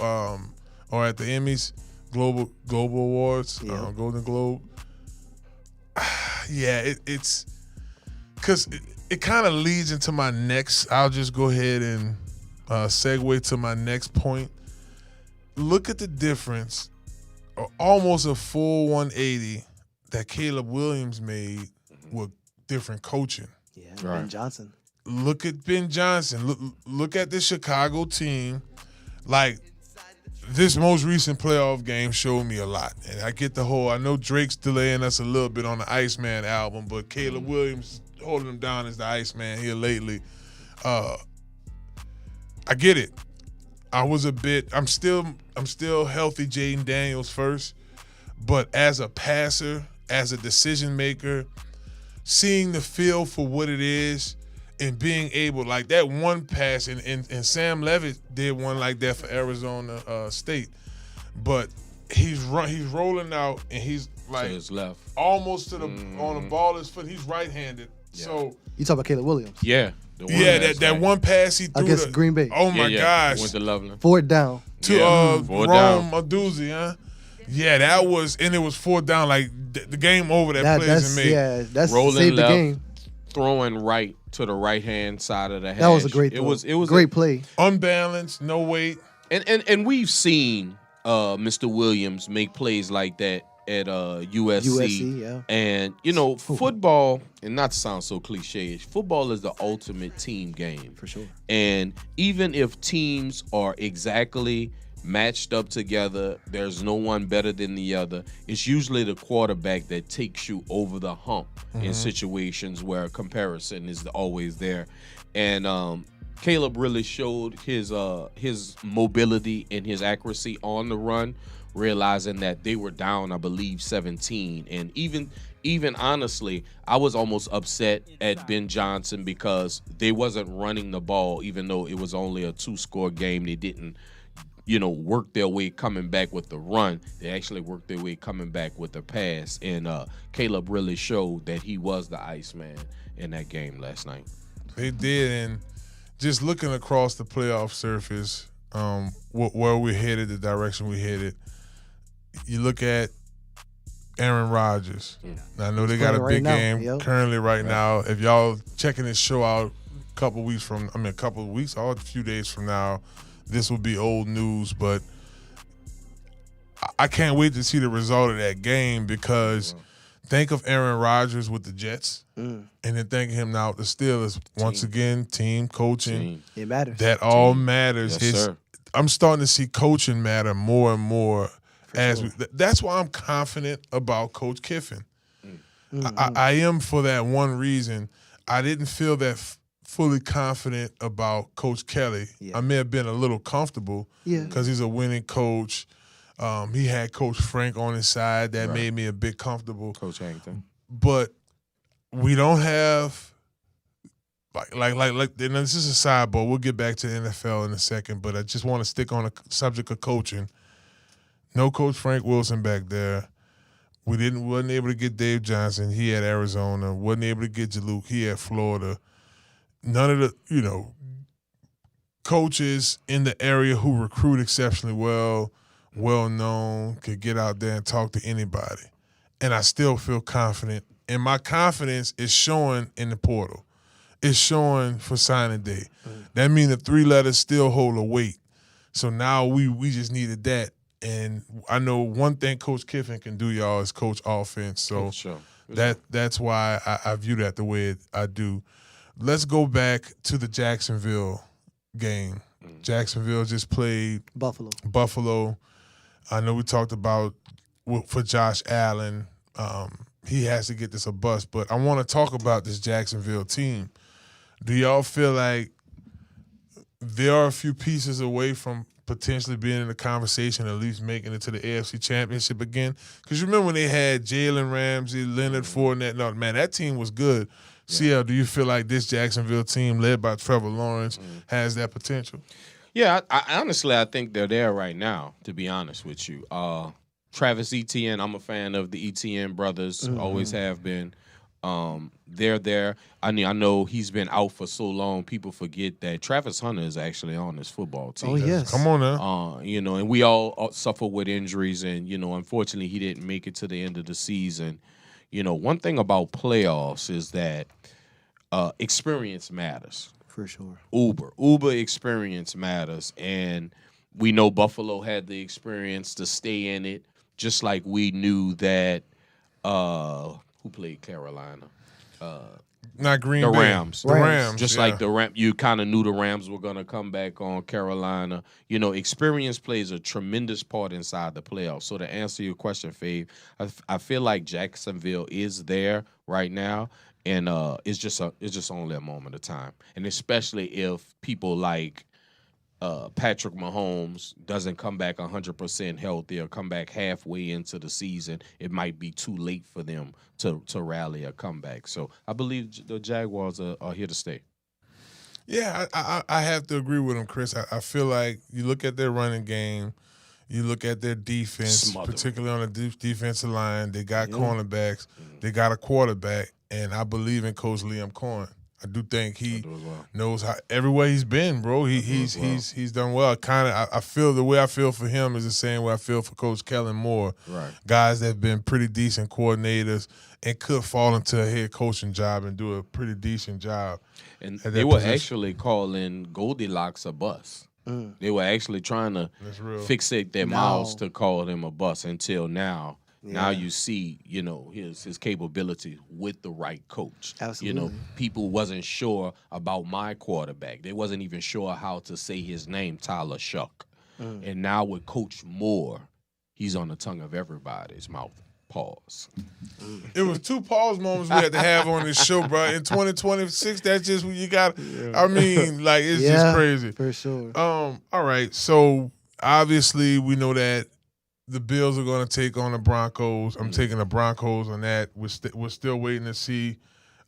Speaker 4: or at the Emmys, Global Awards, Golden Globe. It's because it kind of leads into my next. I'll just go ahead and segue to my next point. Look at the difference, almost a full 180 that Caleb Williams made with different coaching.
Speaker 6: Yeah, right. Ben Johnson.
Speaker 4: Look at Ben Johnson. Look at the Chicago team. Like, this most recent playoff game showed me a lot. And I get I know Drake's delaying us a little bit on the Iceman album, but Caleb Williams holding him down as the Iceman here lately. I get it. I'm still healthy Jaden Daniels first, but as a passer, as a decision maker, seeing the field for what it is and being able, like that one pass, and Sam Levitt did one like that for Arizona State, but he's rolling out and he's like
Speaker 5: to his left,
Speaker 4: almost to the on the ball his foot. He's right-handed, so
Speaker 6: you talk about Caleb Williams.
Speaker 5: Yeah.
Speaker 4: That one pass he threw
Speaker 6: against Green Bay.
Speaker 4: Oh my gosh!
Speaker 5: Went to Loveland.
Speaker 6: Fourth down.
Speaker 4: To Rome Aduzzi, huh? Yeah, that was, and it was fourth down. Like the game over. Plays and made.
Speaker 6: Yeah, that's
Speaker 5: rolling
Speaker 6: saved
Speaker 5: left,
Speaker 6: the game.
Speaker 5: Throwing right to the right hand side of the hash.
Speaker 6: That was a great.
Speaker 5: It was
Speaker 6: great play.
Speaker 4: Unbalanced, no weight.
Speaker 5: And we've seen Mr. Williams make plays like that at USC.
Speaker 6: Yeah.
Speaker 5: And football, and not to sound so cliche, football is the ultimate team game.
Speaker 6: For sure.
Speaker 5: And even if teams are exactly matched up together, there's no one better than the other. It's usually the quarterback that takes you over the hump in situations where comparison is always there. And Caleb really showed his mobility and his accuracy on the run, realizing that they were down, I believe, 17. And even honestly, I was almost upset at Ben Johnson because they wasn't running the ball, even though it was only a 2-score game. They didn't work their way coming back with the run. They actually worked their way coming back with the pass. And Caleb really showed that he was the Iceman in that game last night.
Speaker 4: They did, and just looking across the playoff surface, where we're headed, the direction we're headed, you look at Aaron Rodgers. Now, I know they got a big game currently right now. If y'all checking this show out a couple of weeks, or a few days from now, this will be old news, but I can't wait to see the result of that game because think of Aaron Rodgers with the Jets and then think of him now with the Steelers. Once again, team, coaching.
Speaker 6: It matters.
Speaker 4: That all matters.
Speaker 5: Yes, sir.
Speaker 4: I'm starting to see coaching matter more and more. That's why I'm confident about Coach Kiffin. I am for that one reason. I didn't feel that fully confident about Coach Kelly.
Speaker 6: Yeah.
Speaker 4: I may have been a little comfortable
Speaker 6: Yeah.
Speaker 4: because he's a winning coach. He had Coach Frank on his side. That made me a bit comfortable.
Speaker 5: Coach Harrington.
Speaker 4: But we don't have like. And this is a sidebar. We'll get back to the NFL in a second. But I just want to stick on the subject of coaching. No Coach Frank Wilson back there. Wasn't able to get Dave Johnson. He had Arizona. Wasn't able to get Jaluk. He had Florida. None of the coaches in the area who recruit exceptionally well known, could get out there and talk to anybody. And I still feel confident. And my confidence is showing in the portal. It's showing for signing day. That means the 3 letters still hold a weight. So now we just needed that. And I know one thing Coach Kiffin can do, y'all, is coach offense. So that's why I view that the way I do. Let's go back to the Jacksonville game. Jacksonville just played Buffalo. I know we talked about for Josh Allen, he has to get this a bust. But I want to talk about this Jacksonville team. Do y'all feel like there are a few pieces away from potentially being in the conversation, at least making it to the AFC Championship again? Because you remember when they had Jalen Ramsey, Leonard Fournette. No, man, that team was good. Yeah. CL, do you feel like this Jacksonville team led by Trevor Lawrence has that potential?
Speaker 5: Yeah, I honestly, I think they're there right now, to be honest with you. Travis Etienne, I'm a fan of the Etienne brothers, always have been. They're there. I know he's been out for so long, people forget that Travis Hunter is actually on this football team.
Speaker 6: Oh, yes.
Speaker 4: Come on now.
Speaker 5: And we all suffer with injuries, and, unfortunately he didn't make it to the end of the season. One thing about playoffs is that experience matters.
Speaker 6: For sure.
Speaker 5: Uber experience matters, and we know Buffalo had the experience to stay in it, just like we knew that who played Carolina?
Speaker 4: Not Green
Speaker 5: the
Speaker 4: Bay.
Speaker 5: Rams.
Speaker 4: The Rams.
Speaker 5: Just like the Rams, you kind of knew the Rams were going to come back on Carolina. Experience plays a tremendous part inside the playoffs. So to answer your question, Fave, I feel like Jacksonville is there right now, and it's just only a moment of time. And especially if people like Patrick Mahomes doesn't come back 100% healthy or come back halfway into the season, it might be too late for them to rally a comeback. So I believe the Jaguars are here to stay.
Speaker 4: Yeah, I have to agree with him, Chris. I feel like you look at their running game, you look at their defense, particularly on the defensive line. They got cornerbacks, they got a quarterback, and I believe in Coach Liam Cohen. I do think he knows how everywhere he's been, bro. He's done well. I feel the way I feel for him is the same way I feel for Coach Kellen Moore.
Speaker 5: Right.
Speaker 4: Guys that have been pretty decent coordinators and could fall into a head coaching job and do a pretty decent job.
Speaker 5: And they were actually calling Goldilocks a bust. They were actually trying to fixate their mouths to call him a bust until now. Yeah. Now you see, his capability with the right coach.
Speaker 6: Absolutely.
Speaker 5: People wasn't sure about my quarterback. They wasn't even sure how to say his name, Tyler Shuck. And now with Coach Moore, he's on the tongue of everybody's mouth. Pause.
Speaker 4: It was 2 pause moments we had to have on this show, bro. In 2026, that's just what you got. I mean, like, it's just crazy.
Speaker 6: For sure.
Speaker 4: All right. So obviously we know that the Bills are going to take on the Broncos. I'm taking the Broncos on that. We're still waiting to see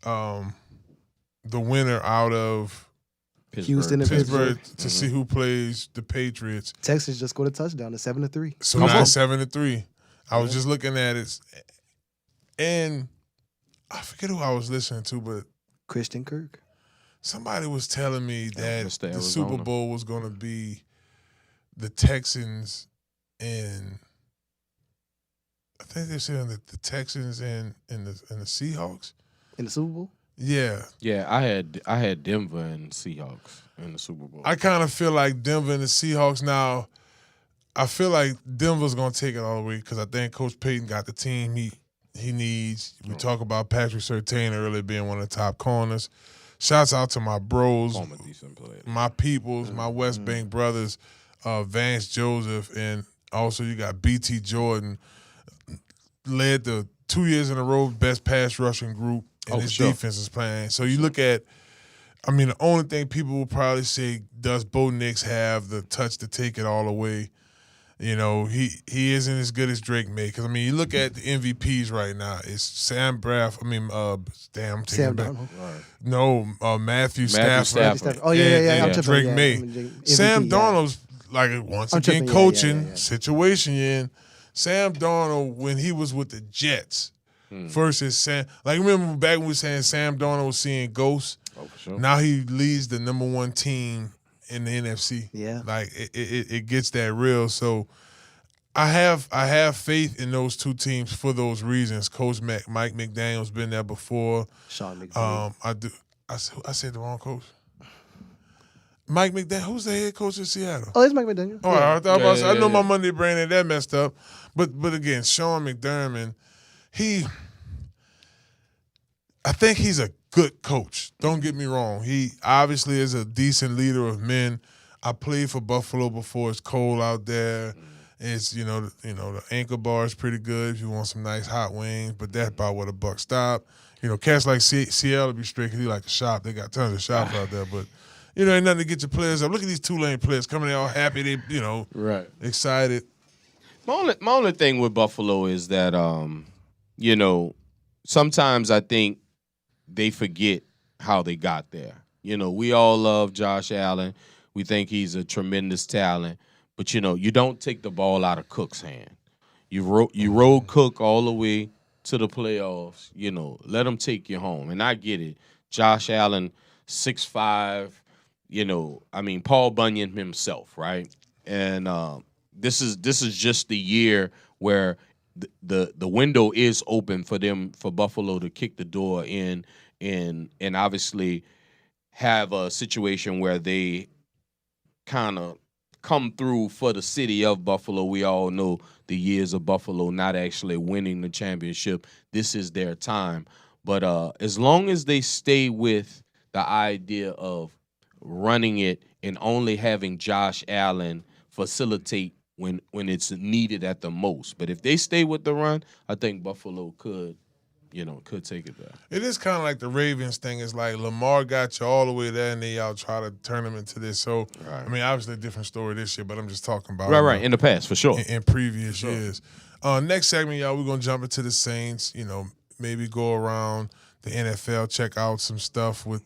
Speaker 4: the winner out of
Speaker 6: Houston and Pittsburgh
Speaker 4: to see who plays the Patriots.
Speaker 6: Texas just scored a touchdown. It's 7-3.
Speaker 4: So now 7-3. I was just looking at it, and I forget who I was listening to, but
Speaker 6: Christian Kirk.
Speaker 4: Somebody was telling me that the Super Bowl was going to be the Texans and I think they're saying that the Texans and the Seahawks
Speaker 6: in the Super Bowl.
Speaker 4: Yeah,
Speaker 5: I had Denver and Seahawks in the Super Bowl.
Speaker 4: I kind of feel like Denver and the Seahawks now. I feel like Denver's gonna take it all the way because I think Coach Payton got the team he needs. We talk about Patrick Surtain earlier being one of the top corners. Shouts out to my bros, my peoples, my West Bank brothers, Vance Joseph, and also you got BT Jordan, led the 2 years in a row, best pass rushing group, and
Speaker 5: for
Speaker 4: his
Speaker 5: sure.
Speaker 4: defense is playing. So you look at, I mean, the only thing people will probably say, does Bo Nix have the touch to take it all away? You know, he isn't as good as Drake May. Because, I mean, you look at the MVPs right now. It's Sam Bradford. I mean, I'm taking
Speaker 6: Sam
Speaker 4: it back.
Speaker 6: Darnold.
Speaker 4: No, Matthew Stafford.
Speaker 5: Stafford.
Speaker 6: Oh yeah,
Speaker 4: and
Speaker 6: I'm tripping.
Speaker 4: Drake
Speaker 6: Yeah,
Speaker 4: May.
Speaker 6: I mean, MVP,
Speaker 4: Sam
Speaker 6: yeah.
Speaker 4: Darnold's, like, once
Speaker 6: I'm
Speaker 4: again,
Speaker 6: tripping, yeah,
Speaker 4: coaching,
Speaker 6: yeah.
Speaker 4: situation you're in. Sam Darnold, when he was with the Jets versus Sam, like, remember back when we were saying Sam Darnold was seeing ghosts?
Speaker 5: Oh, for sure.
Speaker 4: Now he leads the number one team in the NFC.
Speaker 6: Yeah.
Speaker 4: Like, it gets that real. So I have faith in those two teams for those reasons. Coach Mike McDaniel's been there before.
Speaker 6: Sean McVay.
Speaker 4: I said the wrong coach. Mike McDaniel, who's the head coach in Seattle?
Speaker 6: Oh, it's Mike McDaniel.
Speaker 4: Oh, I thought about to say, I know my
Speaker 5: yeah.
Speaker 4: Monday brain ain't that messed up. But again, Sean McDermott, I think he's a good coach. Don't get me wrong. He obviously is a decent leader of men. I played for Buffalo before. It's cold out there. It's the ankle bar is pretty good if you want some nice hot wings, but that's about where the buck stop. You know, cats like CL to be straight because he like to shop. They got tons of shops out there, but ain't nothing to get your players up. Look at these Tulane players coming in all happy. They
Speaker 5: Right.
Speaker 4: excited.
Speaker 5: My only thing with Buffalo is that sometimes I think they forget how they got there. We all love Josh Allen. We think he's a tremendous talent. But, you don't take the ball out of Cook's hand. You roll Cook all the way to the playoffs. Let him take you home. And I get it. Josh Allen, 6'5", Paul Bunyan himself, right? And this is just the year where the window is open for Buffalo to kick the door in and obviously have a situation where they kind of come through for the city of Buffalo. We all know the years of Buffalo not actually winning the championship. This is their time. But as long as they stay with the idea of running it and only having Josh Allen facilitate when it's needed at the most. But if they stay with the run, I think Buffalo could take it there.
Speaker 4: It is kind of like the Ravens thing. It's like Lamar got you all the way there, and then y'all try to turn him into this. So,
Speaker 5: Right.
Speaker 4: I mean, obviously a different story this year, but I'm just talking about
Speaker 5: Right. In the past, for sure.
Speaker 4: in previous years. Next segment, y'all, we're going to jump into the Saints, maybe go around the NFL, check out some stuff with,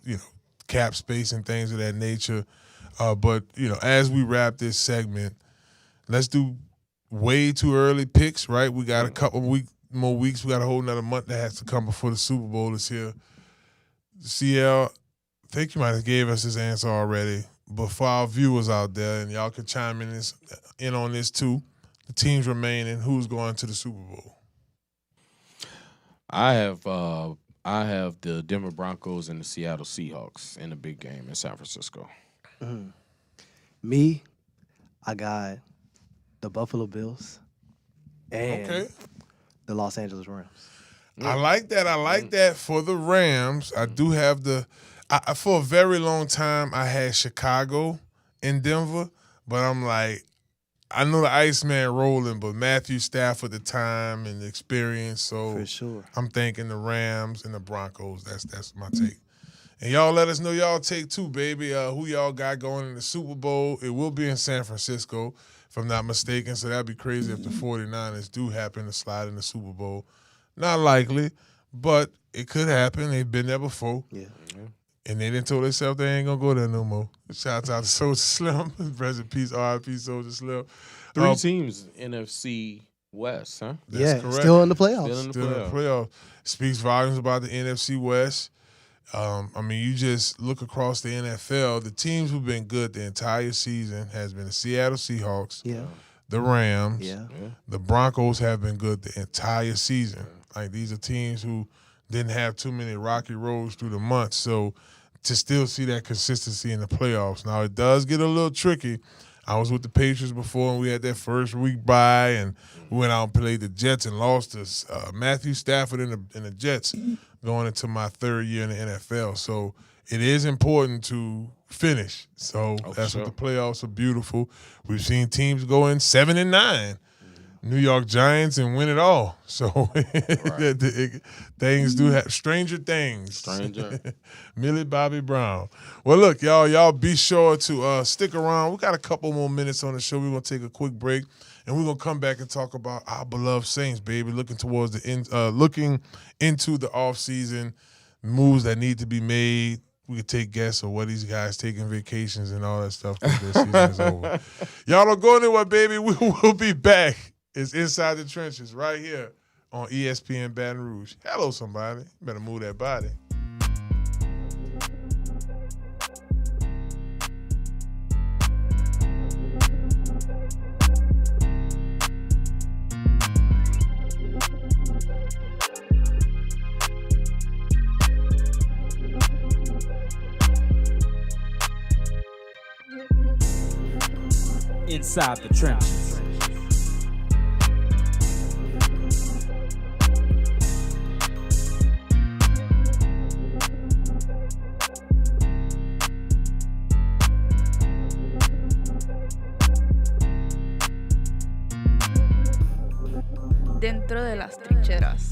Speaker 4: cap space and things of that nature. But, as we wrap this segment, let's do way too early picks, right? We got a couple more weeks. We got a whole another month that has to come before the Super Bowl is here. CL, I think you might have gave us this answer already, but for our viewers out there, and y'all can chime in on this too, the teams remaining, who's going to the Super Bowl?
Speaker 5: I have the Denver Broncos and the Seattle Seahawks in the big game in San Francisco.
Speaker 6: Me, I got the Buffalo Bills and
Speaker 4: Okay.
Speaker 6: the Los Angeles Rams.
Speaker 4: I like that. I like that for the Rams. I do have for a very long time, I had Chicago and Denver, but I'm like, I know the Iceman rolling, but Matthew Stafford the time and the experience, so
Speaker 6: For sure.
Speaker 4: I'm thinking the Rams and the Broncos. That's my take. And y'all let us know y'all take too, baby. Who y'all got going in the Super Bowl? It will be in San Francisco, if I'm not mistaken, so that'd be crazy if the 49ers do happen to slide in the Super Bowl. Not likely, but it could happen. They've been there before.
Speaker 6: Yeah.
Speaker 4: And they didn't tell themselves they ain't going to go there no more. Shouts out to Soldier Slim. Rest in peace, R.I.P. Soldier Slim.
Speaker 5: Three teams, NFC West, huh?
Speaker 4: That's correct.
Speaker 6: Still in the playoffs.
Speaker 5: Still in the
Speaker 4: Still in the
Speaker 5: playoffs.
Speaker 4: playoffs. Speaks volumes about the NFC West. You just look across the NFL. The teams who've been good the entire season has been the Seattle Seahawks,
Speaker 6: Yeah.
Speaker 4: the Rams,
Speaker 6: Yeah.
Speaker 4: the Broncos have been good the entire season. Like, these are teams who didn't have too many rocky roads through the months. So to still see that consistency in the playoffs. Now, it does get a little tricky. I was with the Patriots before, and we had that first week bye, and we went out and played the Jets and lost to Matthew Stafford in the Jets going into my third year in the NFL. So it is important to finish. So that's
Speaker 5: sure.
Speaker 4: what the playoffs are beautiful. We've seen teams go in 7-9. New York Giants and win it all. So things do have stranger things.
Speaker 5: Stranger.
Speaker 4: Millie Bobby Brown. Well, look, y'all be sure to stick around. We got a couple more minutes on the show. We're gonna take a quick break, and we're gonna come back and talk about our beloved Saints, baby. Looking towards the end, looking into the offseason, moves that need to be made. We could take guests of what these guys taking vacations and all that stuff because their season is over. Y'all don't go anywhere, baby. We will be back. It's Inside the Trenches right here on ESPN Baton Rouge. Hello, somebody. Better move that body.
Speaker 1: Inside the Trenches.
Speaker 2: Dentro de las trincheras.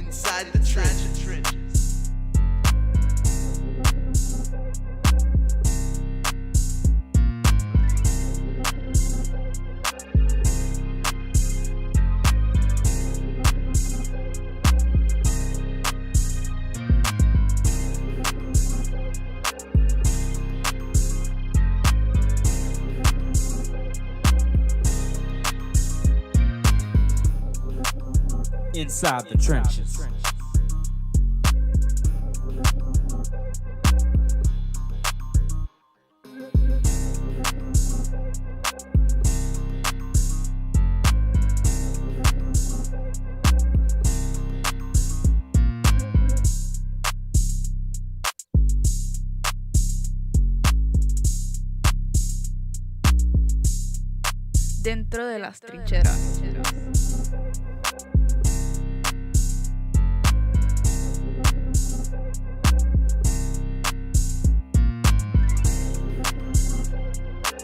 Speaker 3: Inside the trenches.
Speaker 1: Inside the Trenches.
Speaker 2: Dentro de las trincheras.
Speaker 3: Inside the trenches.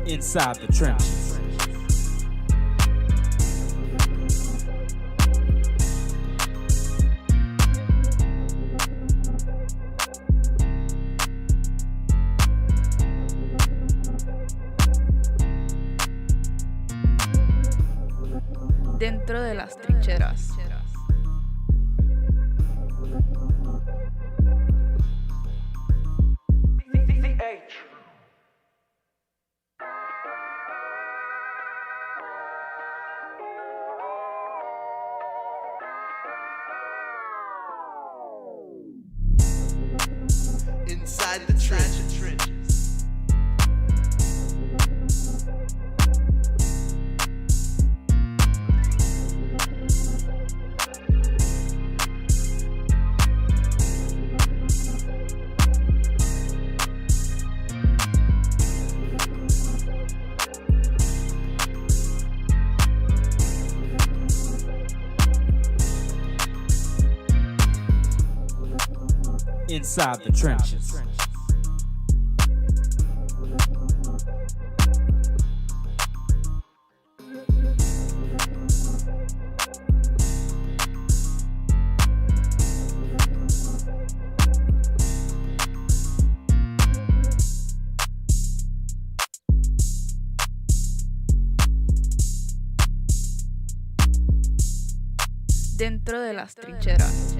Speaker 1: Inside the Trenches.
Speaker 2: Dentro de las trincheras.
Speaker 3: Inside the trenches.
Speaker 1: Inside the Trenches.
Speaker 2: Dentro de las trincheras.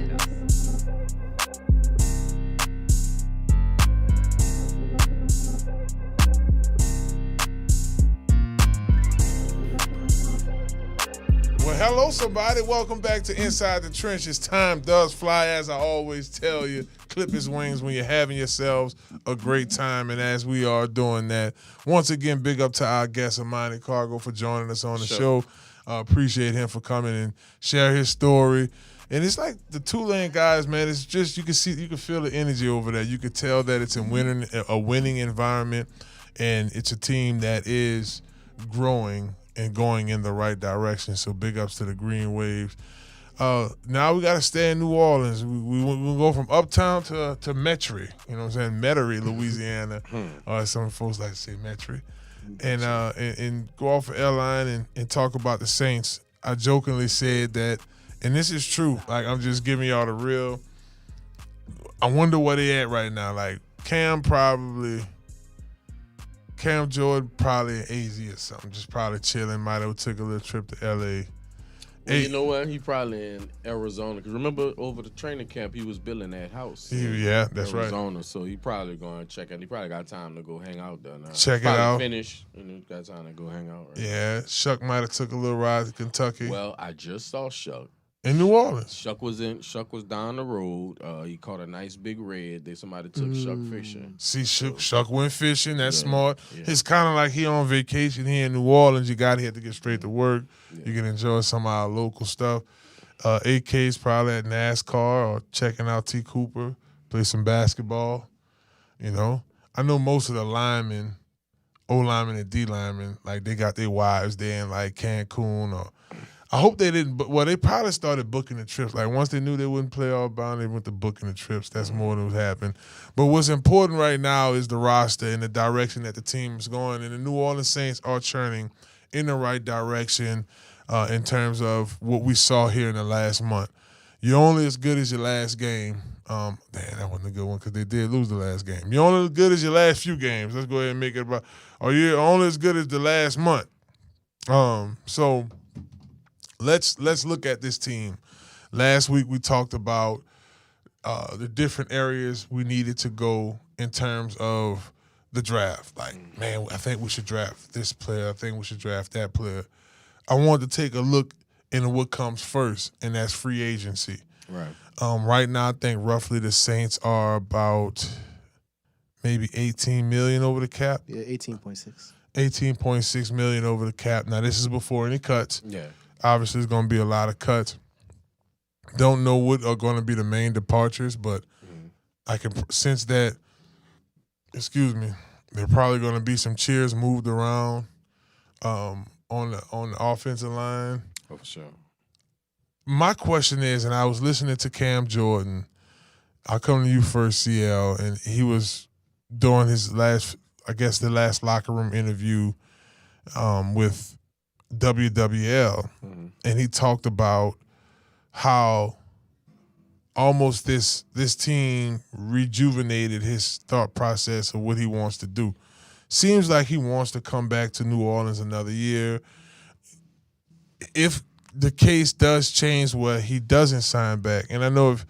Speaker 4: Well, hello, somebody. Welcome back to Inside the Trenches. Time does fly, as I always tell you. Clip his wings when you're having yourselves a great time, and as we are doing that, once again, big up to our guest, Amani Cargo, for joining us on the show. Appreciate him for coming and share his story. And it's like the Tulane guys, man. It's just you can feel the energy over there. You can tell that it's a winning environment, and it's a team that is growing and going in the right direction. So big ups to the Green Waves. Now we got to stay in New Orleans. We go from uptown to Metairie. You know what I'm saying? Metairie, Louisiana. Some folks like to say Metairie. And go off of airline and talk about the Saints. I jokingly said that, and this is true. Like, I'm just giving y'all the real. I wonder where they at right now. Like, Cam Jordan probably in AZ or something, just probably chilling. Might have took a little trip to LA.
Speaker 5: Well, you know what? He probably in Arizona. Because remember, over the training camp, he was building that house.
Speaker 4: Yeah, that's
Speaker 5: Arizona,
Speaker 4: right.
Speaker 5: so he probably going to check it. He probably got time to go hang out there now.
Speaker 4: Check it
Speaker 5: probably
Speaker 4: out.
Speaker 5: Finish, and he got time to go hang out. Right?
Speaker 4: Yeah, Shuck might have took a little ride to Kentucky.
Speaker 5: Well, I just saw Shuck.
Speaker 4: In New Orleans.
Speaker 5: Shuck was down the road. He caught a nice big red. Somebody took Shuck fishing.
Speaker 4: See, Shuck went fishing. That's
Speaker 5: Yeah,
Speaker 4: smart.
Speaker 5: yeah.
Speaker 4: It's kind of like he on vacation here in New Orleans. You got here to get straight to work.
Speaker 5: Yeah.
Speaker 4: You can enjoy some of our local stuff. AK's probably at NASCAR or checking out T. Cooper, play some basketball. You know, I know most of the linemen, O linemen and D linemen, like they got their wives there in like Cancun or. I hope they didn't, but they probably started booking the trips. Like once they knew they wouldn't play all bound, they went to booking the trips. That's more than what happened. But what's important right now is the roster and the direction that the team is going. And the New Orleans Saints are churning in the right direction in terms of what we saw here in the last month. You're only as good as your last game. Damn, that wasn't a good one because they did lose the last game. You're only as good as your last few games. Let's go ahead and make it about. Or you're only as good as the last month. So. Let's look at this team. Last week we talked about the different areas we needed to go in terms of the draft. Like, man, I think we should draft this player. I think we should draft that player. I wanted to take a look into what comes first, and that's free agency.
Speaker 5: Right.
Speaker 4: Right now, I think roughly the Saints are about maybe $18 million over the cap.
Speaker 6: Yeah, 18.6.
Speaker 4: $18.6 million over the cap. Now, this is before any cuts.
Speaker 5: Yeah.
Speaker 4: Obviously, there's going to be a lot of cuts. Don't know what are going to be the main departures, but I can sense that, there are probably going to be some chairs moved around on the offensive line.
Speaker 5: Oh, for sure.
Speaker 4: My question is, and I was listening to Cam Jordan. I'll come to you first, CL, and he was doing his last locker room interview with WWL, and he talked about how almost this team rejuvenated his thought process of what he wants to do. Seems like he wants to come back to New Orleans another year. If the case does change where he doesn't sign back, and I know if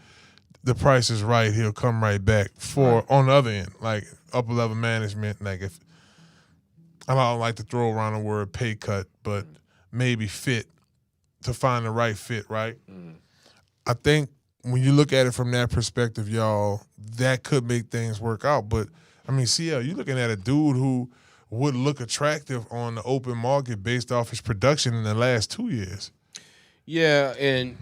Speaker 4: the price is right, he'll come right back on the other end, like upper level management, like if I don't like to throw around the word pay cut, but maybe fit to find the right fit, right? I think when you look at it from that perspective, y'all, that could make things work out. But, I mean, CL, you're looking at a dude who would look attractive on the open market based off his production in the last 2 years.
Speaker 5: Yeah, and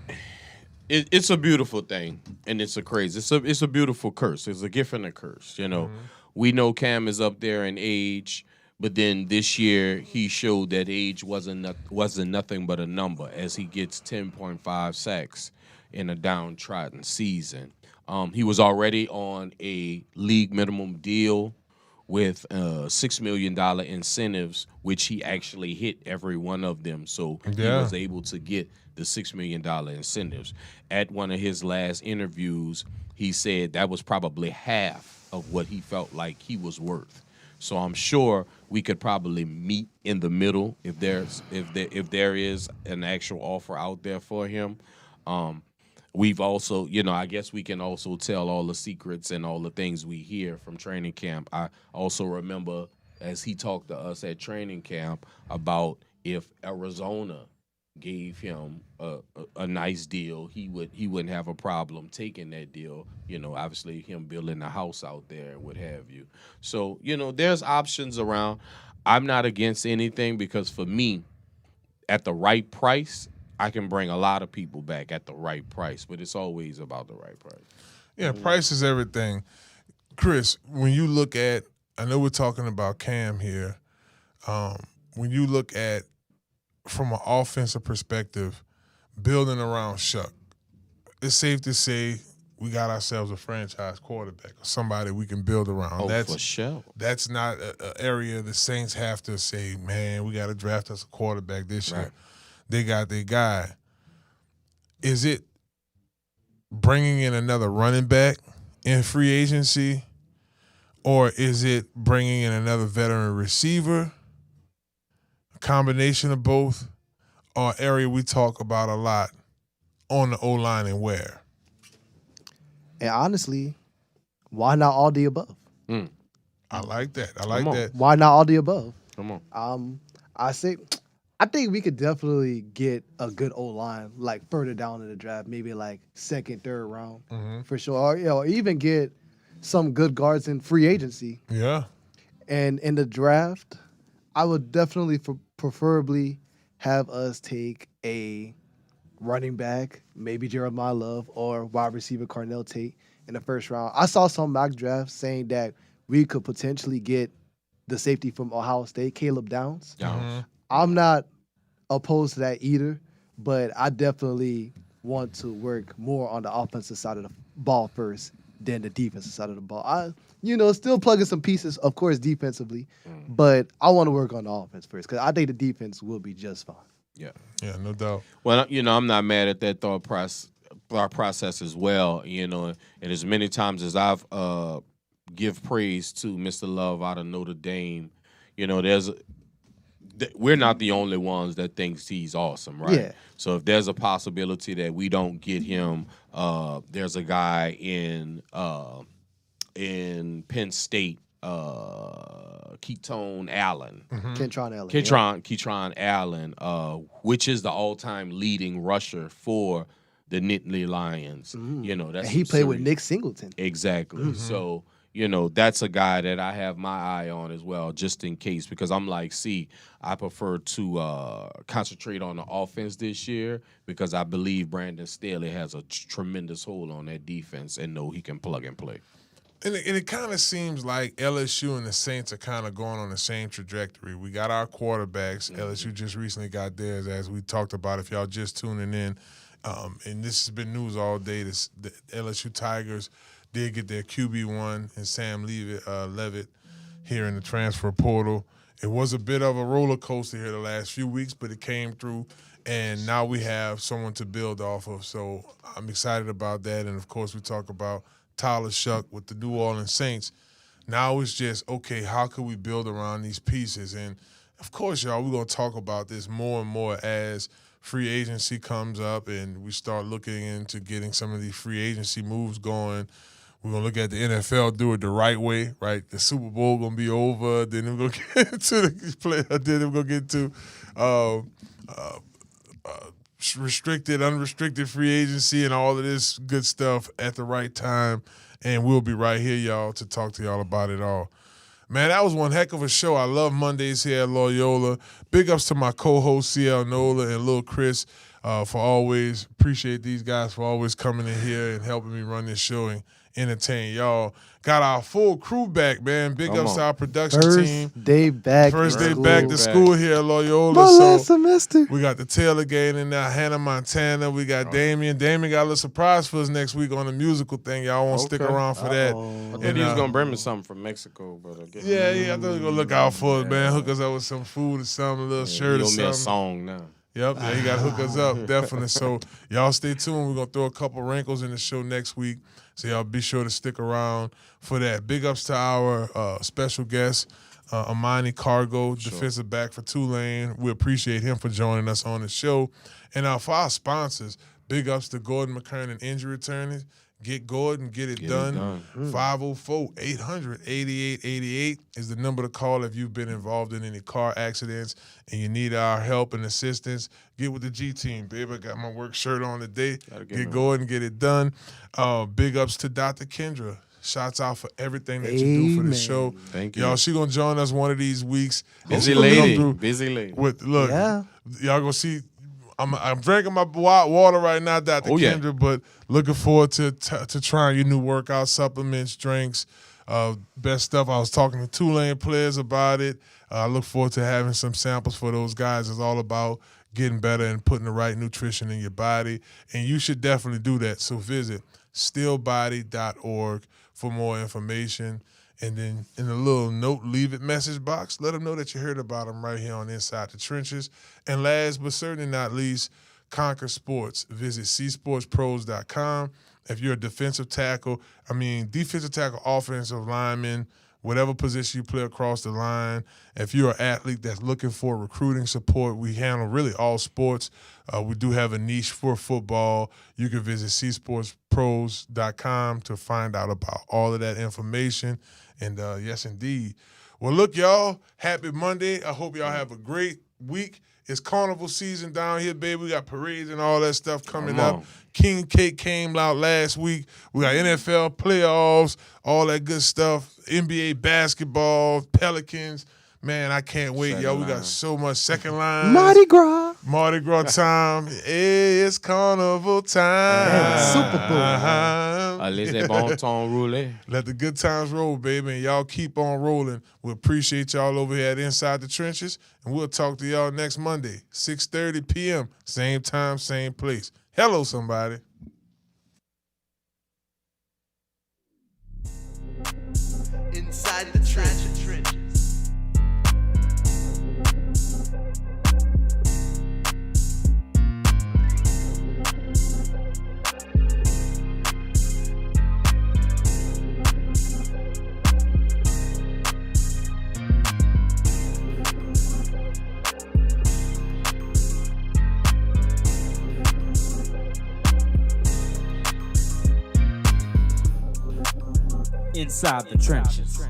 Speaker 5: it's a beautiful thing, and it's a beautiful curse. It's a gift and a curse, you know. We know Cam is up there in age. But then this year, he showed that age wasn't nothing but a number as he gets 10.5 sacks in a downtrodden season. He was already on a league minimum deal with $6 million incentives, which he actually hit every one of them. So he was able to get the $6 million incentives. At one of his last interviews, he said that was probably half of what he felt like he was worth. So I'm sure we could probably meet in the middle if there is an actual offer out there for him. We've also, I guess we can also tell all the secrets and all the things we hear from training camp. I also remember as he talked to us at training camp about if Arizona gave him a nice deal, he wouldn't have a problem taking that deal. Obviously him building a house out there, what have you. So there's options around. I'm not against anything because for me, at the right price, I can bring a lot of people back at the right price. But it's always about the right price.
Speaker 4: Yeah, price is everything. Chris, when you look at, I know we're talking about Cam here. When you look at, from an offensive perspective, building around Shuck, it's safe to say we got ourselves a franchise quarterback or somebody we can build around.
Speaker 5: For sure.
Speaker 4: That's not an area the Saints have to say, man, we got to draft us a quarterback this year. They got their guy. Is it bringing in another running back in free agency, or is it bringing in another veteran receiver? Combination of both, or area we talk about a lot on the O-line and where?
Speaker 6: And honestly, why not all the above?
Speaker 4: I like that. I like that.
Speaker 6: Why not all the above?
Speaker 5: Come on.
Speaker 6: I think we could definitely get a good O-line like further down in the draft, maybe like second, third round for sure. Or even get some good guards in free agency.
Speaker 4: Yeah.
Speaker 6: And in the draft, I would definitely preferably have us take a running back, maybe Jeremiah Love, or wide receiver Carnell Tate in the first round. I saw some mock drafts saying that we could potentially get the safety from Ohio State, Caleb Downs. I'm not opposed to that either, but I definitely want to work more on the offensive side of the ball first than the defensive side of the ball. Still plugging some pieces, of course, defensively, but I want to work on the offense first because I think the defense will be just fine.
Speaker 5: Yeah,
Speaker 4: no doubt.
Speaker 5: Well, I'm not mad at that thought process as well. And as many times as I've give praise to Mr. Love out of Notre Dame, we're not the only ones that thinks he's awesome, right?
Speaker 6: Yeah.
Speaker 5: So if there's a possibility that we don't get him, there's a guy in Penn State, Ketone Allen.
Speaker 6: Kentron Allen.
Speaker 5: Ketron Allen, which is the all-time leading rusher for the Nittany Lions. That's
Speaker 6: And he played with Nick Singleton.
Speaker 5: Exactly. So, that's a guy that I have my eye on as well, just in case, because I'm like, I prefer to concentrate on the offense this year because I believe Brandon Staley has a tremendous hold on that defense and know he can plug and play.
Speaker 4: And it kind of seems like LSU and the Saints are kind of going on the same trajectory. We got our quarterbacks. LSU just recently got theirs, as we talked about, if y'all just tuning in. And this has been news all day. The LSU Tigers did get their QB1 and Sam Leavitt here in the transfer portal. It was a bit of a roller coaster here the last few weeks, but it came through, and now we have someone to build off of. So I'm excited about that. And, of course, we talk about Tyler Shuck with the New Orleans Saints. Now it's just, okay, how can we build around these pieces? And, of course, y'all, we're going to talk about this more and more as free agency comes up and we start looking into getting some of these free agency moves going. We're going to look at the NFL, do it the right way, right? The Super Bowl going to be over. Then we're going to get into the play. Then we're going to get to restricted, unrestricted free agency and all of this good stuff at the right time. And we'll be right here, y'all, to talk to y'all about it all. Man, that was one heck of a show. I love Mondays here at Loyola. Big ups to my co-host, CL NOLA and Lil Chris, for always, appreciate these guys for always coming in here and helping me run this show and entertain y'all. Got our full crew back, man. Big ups to our production team.
Speaker 6: First day back
Speaker 4: to school here at Loyola.
Speaker 6: My last semester.
Speaker 4: We got the Taylor gang in there, Hannah Montana. We got Damian. Damian got a little surprise for us next week on the musical thing. Y'all won't stick around for that.
Speaker 5: I thought he was going to bring me something from Mexico, but I guess.
Speaker 4: Yeah, I thought he was going to look out for us, man. Hook us up with some food or something, a little shirt or something.
Speaker 5: Me a song now.
Speaker 4: Yep, yeah, he got to hook us up, definitely. So y'all stay tuned. We're going to throw a couple wrinkles in the show next week. So y'all be sure to stick around for that. Big ups to our special guest, Amani Cargo, defensive back for Tulane. We appreciate him for joining us on the show. And for our sponsors, Big ups to Gordon McKernan injury attorneys. Get Gordon, get it done. 504-800-8888 is the number to call if you've been involved in any car accidents and you need our help and assistance. Get with the G team, baby. I got my work shirt on today. Get Gordon, get it done. Big ups to Dr. Kendra. Shouts out for everything that you do for the show.
Speaker 5: Thank you.
Speaker 4: Y'all, she gonna join us one of these weeks.
Speaker 5: Busy
Speaker 4: She gonna come
Speaker 5: lady.
Speaker 4: through
Speaker 5: Busy lady.
Speaker 4: Look,
Speaker 6: Yeah.
Speaker 4: y'all gonna see. I'm drinking my water right now, Dr. Kendra, but looking forward to trying your new workout supplements, drinks, best stuff. I was talking to Tulane players about it. I look forward to having some samples for those guys. It's all about getting better and putting the right nutrition in your body, and you should definitely do that. So visit stillbody.org for more information. And then in a little note, leave it message box. Let them know that you heard about them right here on Inside the Trenches. And last but certainly not least, Conquer Sports. Visit csportspros.com. If you're a defensive tackle, offensive lineman, whatever position you play across the line. If you're an athlete that's looking for recruiting support, we handle really all sports. We do have a niche for football. You can visit csportspros.com to find out about all of that information. And yes, indeed. Well, look, y'all, happy Monday. I hope y'all have a great week. It's carnival season down here, baby. We got parades and all that stuff coming up. King Cake came out last week. We got NFL playoffs, all that good stuff. NBA basketball, Pelicans. Man, I can't wait, y'all. We got so much second line.
Speaker 6: Mardi Gras.
Speaker 4: Mardi Gras time. Hey, it's carnival time.
Speaker 6: Super Bowl.
Speaker 5: Laissez bon temps rouler.
Speaker 4: Let the good times roll, baby, and y'all keep on rolling. We appreciate y'all over here at Inside the Trenches, and we'll talk to y'all next Monday, 6:30 p.m., same time, same place. Hello, somebody.
Speaker 3: Inside the trenches.
Speaker 1: Inside the Trenches.